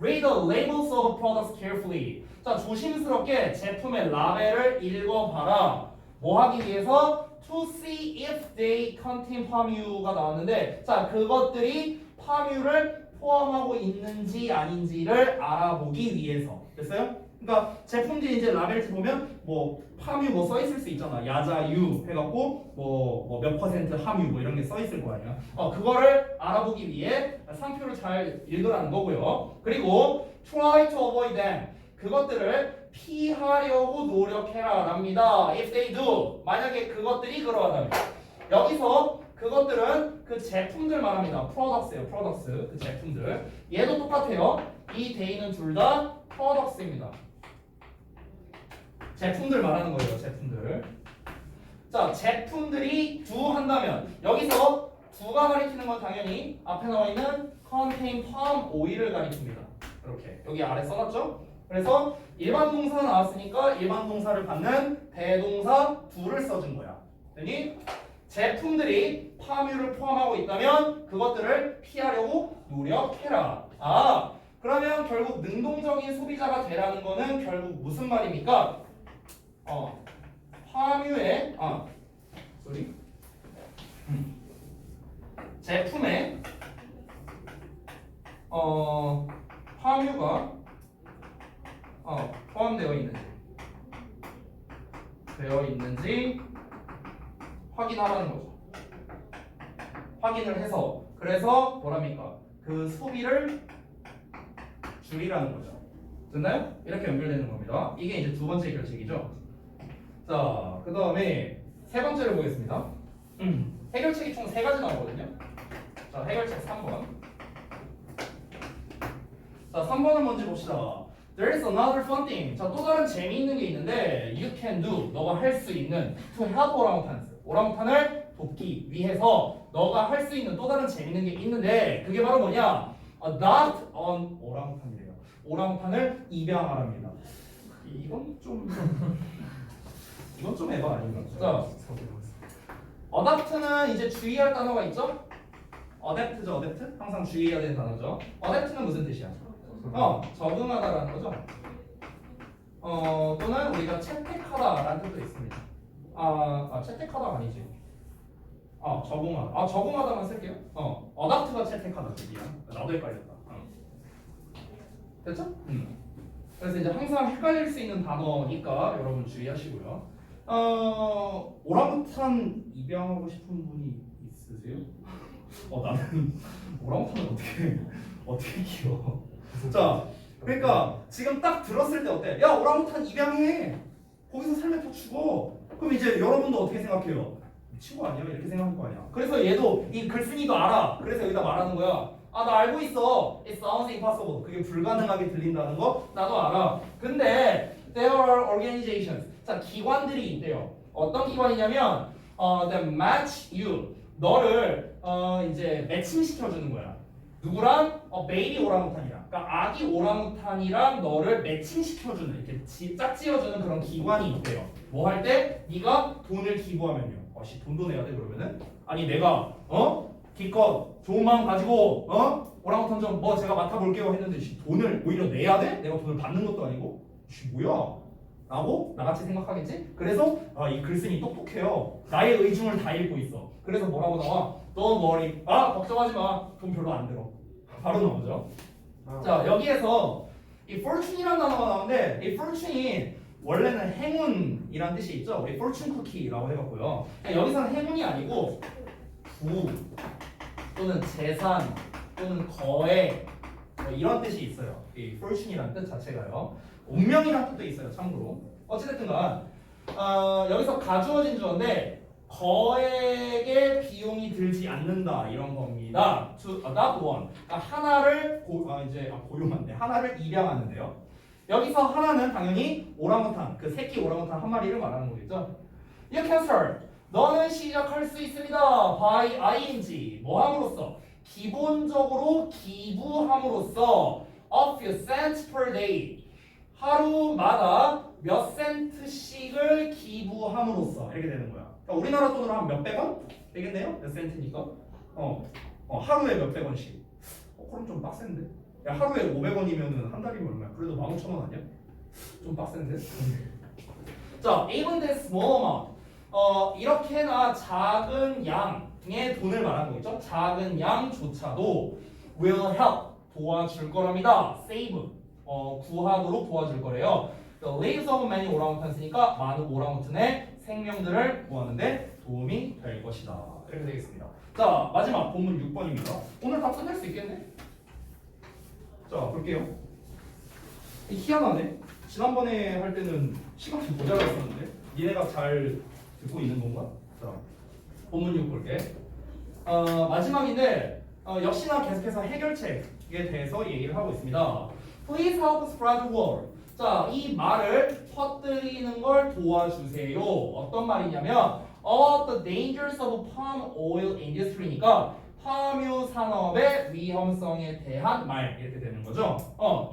Read the labels of products carefully. 자, 조심스럽게 제품의 라벨을 읽어봐라. 뭐 하기 위해서? To see if they contain 파뮤가 나왔는데 자, 그것들이 파뮤를 포함하고 있는지 아닌지를 알아보기 위해서. 됐어요? 그러니까 제품들이 이제 라벨을 보면 뭐 파뮤 뭐 써 있을 수 있잖아. 야자유 해갖고 뭐 몇 퍼센트 함유 뭐 이런 게 써 있을 거 아니야. 그거를 알아보기 위해 상표를 잘 읽으라는 거고요. 그리고 try to avoid them. 그것들을 피하려고 노력해라 랍니다. If they do. 만약에 그것들이 그러하다면. 여기서 그것들은 그 제품들 말합니다. products예요. products. 그 제품들. 얘도 똑같아요. 이 they는 둘 다 products입니다. 제품들 말하는 거예요. 제품들. 자, 제품들이 do 한다면 여기서 do가 가리키는 건 당연히 앞에 나와 있는 contain palm oil을 가리킵니다. 이렇게 여기 아래 써놨죠? 그래서 일반 동사 나왔으니까 일반 동사를 받는 대동사 do를 써준 거야. 그러니 제품들이 파뮤를 포함하고 있다면 그것들을 피하려고 노력해라. 아, 그러면 결국 능동적인 소비자가 되라는 거는 결국 무슨 말입니까? 파뮤의 제품에 파뮤가 포함되어 있는지 확인하라는 거죠. 확인을 해서 그래서 뭐랍니까? 그 소비를 줄이라는 거죠. 됐나요? 이렇게 연결되는 겁니다. 이게 이제 두 번째 해결책이죠. 자, 그 다음에 세 번째를 보겠습니다. 해결책이 총 세 가지 나오거든요. 자, 해결책 3번. 자, 3번은 뭔지 봅시다. There is another fun thing. 자, 또 다른 재미있는 게 있는데 you can do. 너가 할 수 있는 to help orangutans. 오랑우탄을 돕기 위해서 너가 할 수 있는 또 다른 재미있는 게 있는데 그게 바로 뭐냐? Adopt an 오랑우탄이래요. 오랑우탄을 입양하랍니다. 이건 좀 에바 아닌가? 자, adopt는 이제 주의할 단어가 있죠? adapt죠, adapt. 항상 주의해야 되는 단어죠. adapt는 무슨 뜻이야? 적응하다라는 거죠. 또는 우리가 채택하다라는 뜻도 있습니다. 채택하다가 아니지. 적응하다. 적응하다만 쓸게요. adapt가 채택하다 뜻이야. 나도 헷갈렸다. 됐죠? 그래서 이제 항상 헷갈릴 수 있는 단어니까 여러분 주의하시고요. 오랑우탄 입양하고 싶은 분이 있으세요? 나는 오랑우탄을 어떻게 키워? 자, 그러니까 지금 딱 들었을 때 어때? 야, 오랑우탄 입양해. 거기서 살면 다 죽어. 그럼 이제 여러분도 어떻게 생각해요? 미친 거 아니야? 이렇게 생각할 거 아니야? 그래서 얘도 이 글쓴이도 알아. 그래서 여기다 말하는 거야. 나 알고 있어. It sounds impossible. 그게 불가능하게 들린다는 거 나도 알아. 근데 there are organizations. 자, 기관들이 있대요. 어떤 기관이냐면 that match you. 너를 이제 매칭시켜주는 거야. 누구랑? 베이비 오랑우탄이랑. 그러니까 아기 오랑우탄이랑 너를 매칭시켜주는 이렇게 짝지어주는 그런 기관이 있대요. 뭐 할 때? 네가 돈을 기부하면요. 돈도 내야 돼 그러면은? 아니 내가 기껏 좋은 마음 가지고 오랑우탄 어떤 점 뭐 제가 맡아볼게요 했는데 돈을 오히려 내야 돼? 내가 돈을 받는 것도 아니고 뭐야? 라고 나같이 생각하겠지? 그래서 이 글쓴이 똑똑해요. 나의 의중을 다 읽고 있어. 그래서 뭐라고 나와? Don't worry. 걱정하지 마. 돈 별로 안 들어. 바로 나오죠. 자, 여기에서 이 fortune이라는 단어가 나오는데 이 fortune이 원래는 행운이란 뜻이 있죠. 우리 fortune cookie라고 해봤고요. 여기서는 행운이 아니고 부 또는 재산 또는 거액 뭐 이런 뜻이 있어요. 이 fortune이란 뜻 자체가요. 운명이란 뜻도 있어요. 참고로. 어찌됐든간 여기서 가주어진 주어인데 거액의 비용이 들지 않는다 이런 겁니다. To adopt one. 그러니까 하나를 고용한데 하나를 입양하는데요. 여기서 하나는 당연히 오랑우탄, 그 새끼 오랑우탄 한 마리를 말하는 거겠죠. You can start. 너는 시작할 수 있습니다. By ing. 뭐 함으로써? 기본적으로 기부함으로써 a few cents per day. 하루마다 몇 센트씩을 기부함으로써 이렇게 되는 거야. 그러니까 우리나라 돈으로 한 몇백 원? 되겠네요? 몇 센트니까? 하루에 몇백 원씩. 그럼 좀 빡센데? 야, 하루에 500원이면은 한 달이면 얼마야? 그래도 15,000원 아니야? 좀 빡센데? 자, even this small amount. 이렇게나 작은 양의 돈을 말하는 거겠죠? 작은 양조차도 will help. 도와줄 거랍니다. save. 구하도록 도와줄 거래요. The lives of many orangutans니까 많은 오랑우탄의 생명들을 구하는데 도움이 될 것이다. 이렇게 되겠습니다. 자, 마지막 본문 6번입니다. 오늘 다 끝낼 수 있겠네? 자, 볼게요. 희한하네. 지난번에 할 때는 시간이 모자랐었는데 니네가 잘 듣고 있는 건가? 자, 본문 6 볼게. 마지막인데 역시나 계속해서 해결책에 대해서 얘기를 하고 있습니다. Please help spread the word. 자, 이 말을 퍼뜨리는 걸 도와주세요. 어떤 말이냐면 All the dangers of palm oil industry니까 파묘 산업의 위험성에 대한 말 이렇게 되는 거죠.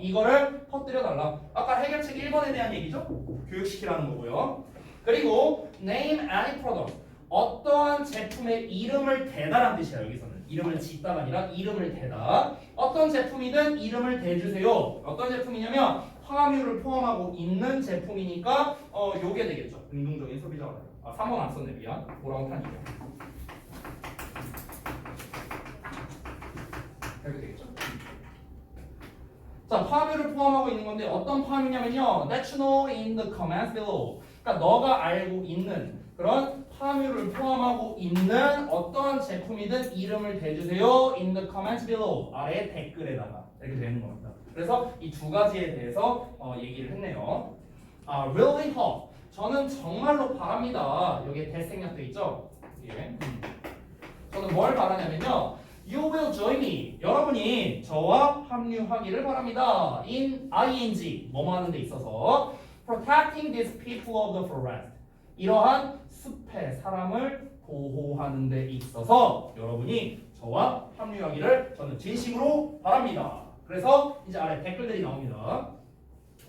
이거를 퍼뜨려 달라. 아까 해결책 1번에 대한 얘기죠. 교육시키라는 거고요. 그리고 name any product. 어떠한 제품의 이름을 대다란 뜻이야. 여기서는 이름을 짓다가 아니라 이름을 대다. 어떤 제품이든 이름을 대주세요. 어떤 제품이냐면 파묘를 포함하고 있는 제품이니까 요게 되겠죠. 능동적인 소비자가 돼요. 3번 안 썼네. 미안. 오랑우탄이죠. 이렇게 되겠죠. 자, 파묘를 포함하고 있는 건데 어떤 파묘냐면요. That you know in the comments below. 그러니까 너가 알고 있는 그런 파묘를 포함하고 있는 어떠한 제품이든 이름을 대주세요. In the comments below. 아래 댓글에다가 이렇게 되는 겁니다. 그래서 이 두 가지에 대해서 얘기를 했네요. Really hope. 저는 정말로 바랍니다. 여기에 대생략도 있죠. 예. 저는 뭘 바라냐면요. You will join me. 여러분이 저와 합류하기를 바랍니다. In ing 뭐뭐 하는 데 있어서 protecting these people of the forest. 이러한 숲의 사람을 보호하는 데 있어서 여러분이 저와 합류하기를 저는 진심으로 바랍니다. 그래서 이제 아래 댓글들이 나옵니다.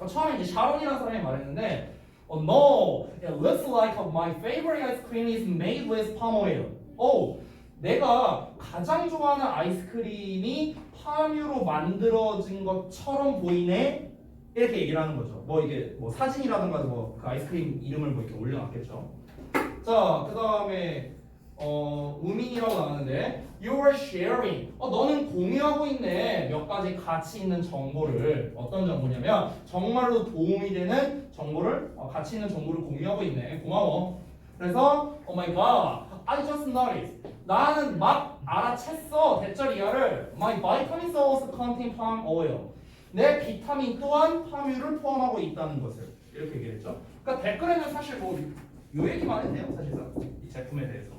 처음에 이제 샤론이라는 사람이 말했는데 No, it looks like my favorite ice cream is made with palm oil. 내가 가장 좋아하는 아이스크림이 파묘로 만들어진 것처럼 보이네. 이렇게 얘기를 하는 거죠. 뭐 이게 뭐 사진이라든가 뭐 그 아이스크림 이름을 뭐 이렇게 올려놨겠죠. 자, 그 다음에 우민이라고 나왔는데 You are sharing. 너는 공유하고 있네. 몇 가지 가치 있는 정보를. 어떤 정보냐면 정말로 도움이 되는 정보를 가치 있는 정보를 공유하고 있네. 고마워. 그래서 Oh my god, I just noticed. 나는 막 알아챘어. 대절이야를 My vitamins also contain palm oil. 내 비타민 또한 파묘를 포함하고 있다는 것을 이렇게 얘기했죠. 그러니까 댓글에는 사실 뭐 요 얘기만 했네요. 사실상 이 제품에 대해서는.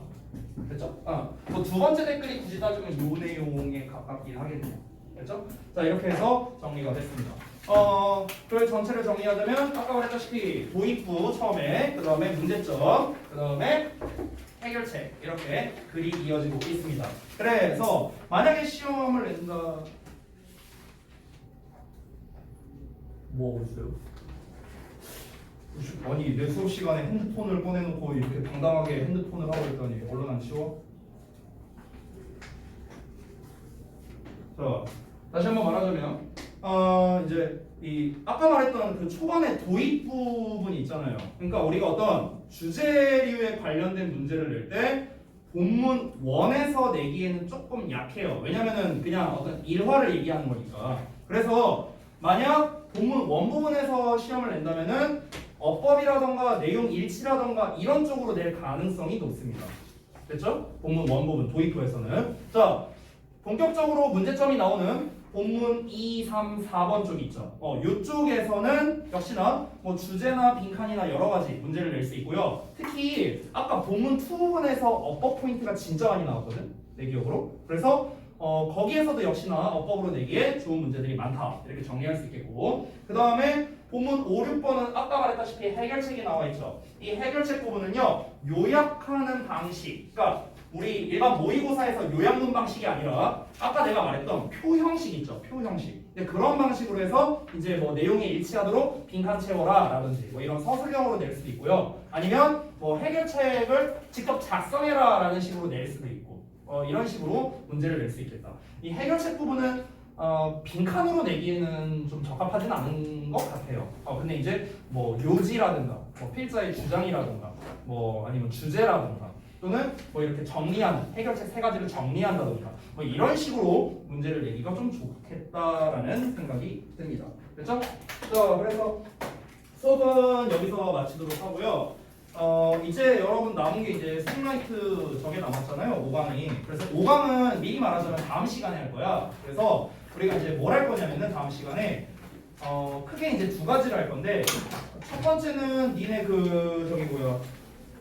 그렇죠? 뭐 두 번째 댓글이 굳이 따지면 요 내용에 가깝긴 하겠네요. 그렇죠? 자, 이렇게 해서 정리가 됐습니다. 그 전체를 정리하자면 아까 말했다시피 도입부 처음에, 그 다음에 문제점, 그 다음에 해결책 이렇게 글이 이어지고 있습니다. 그래서 만약에 시험을 낸다. 뭐 하고 있어요? 아니 내 수업 시간에 핸드폰을 꺼내놓고 이렇게 당당하게 핸드폰을 하고 있더니 얼른 안 치워? 자, 다시 한번 말하자면 이제 이 아까 말했던 그 초반에 도입 부분이 있잖아요. 그러니까 우리가 어떤 주제류에 관련된 문제를 낼 때 본문 1에서 내기에는 조금 약해요. 왜냐면은 그냥 어떤 일화를 얘기하는 거니까. 그래서 만약 본문 1 부분에서 시험을 낸다면은 어법이라던가 내용 일치라던가 이런 쪽으로 낼 가능성이 높습니다. 됐죠? 본문 1 부분 도입부에서는. 자, 본격적으로 문제점이 나오는 본문 2, 3, 4번 쪽 있죠. 이쪽에서는 역시나 뭐 주제나 빈칸이나 여러 가지 문제를 낼 수 있고요. 특히 아까 본문 2 부분에서 어법 포인트가 진짜 많이 나왔거든. 내 기억으로. 그래서 거기에서도 역시나 어법으로 내기에 좋은 문제들이 많다. 이렇게 정리할 수 있겠고. 그 다음에 본문 5, 6번은 아까 말했다시피 해결책이 나와 있죠. 이 해결책 부분은요. 요약하는 방식. 그러니까 우리 일반 모의고사에서 요약문 방식이 아니라 아까 내가 말했던 표 형식 있죠. 표 형식. 근데 그런 방식으로 해서 이제 뭐 내용에 일치하도록 빈칸 채워라 라든지 뭐 이런 서술형으로 낼 수도 있고요. 아니면 뭐 해결책을 직접 작성해라 라는 식으로 낼 수도 있고 이런 식으로 문제를 낼 수 있겠다. 이 해결책 부분은 빈칸으로 내기에는 좀 적합하진 않은 것 같아요. 근데 이제 뭐 요지라든가 뭐 필자의 주장이라든가 뭐 아니면 주제라든가 또는 뭐 이렇게 정리하는 해결책 3가지를 정리한다던가 뭐 이런 식으로 문제를 내기가 좀 좋겠다라는 생각이 듭니다. 그렇죠? 그래서 수업은 여기서 마치도록 하고요. 이제 여러분 남은 게 이제 스팀라이트 저게 남았잖아요. 5강이. 그래서 5강은 미리 말하자면 다음 시간에 할 거야. 그래서 우리가 이제 뭘 할 거냐면은 다음 시간에 크게 이제 2가지를 할 건데 첫 번째는 니네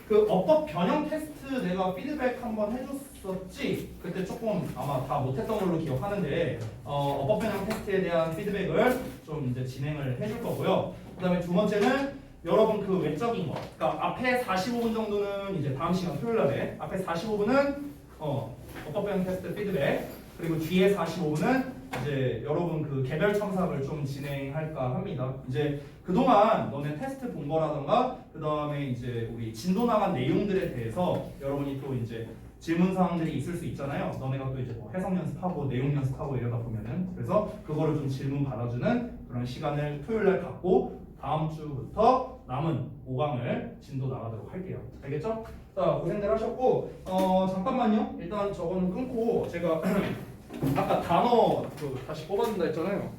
그 어법 변형 테스트 내가 피드백 한번 해줬었지? 그때 조금 아마 다 못했던 걸로 기억하는데 어법 변형 테스트에 대한 피드백을 좀 이제 진행을 해줄 거고요. 그 다음에 두 번째는 여러분 그 외적인 거, 그러니까 앞에 45분 정도는 이제 다음 시간 토요일 날에 앞에 45분은 어법 변형 테스트 피드백, 그리고 뒤에 45분은 이제 여러분 그 개별 첨삭을 좀 진행할까 합니다. 이제 그동안 너네 테스트 본 거라던가 그 다음에 이제 우리 진도 나간 내용들에 대해서 여러분이 또 이제 질문 사항들이 있을 수 있잖아요. 너네가 또 이제 뭐 해석 연습하고 내용 연습하고 이러다 보면은 그래서 그거를 좀 질문 받아주는 그런 시간을 토요일 날 갖고 다음 주부터 남은 5강을 진도 나가도록 할게요. 알겠죠? 자, 고생들 하셨고 잠깐만요. 일단 저거는 끊고 제가 아까 단어 다시 뽑아준다 했잖아요.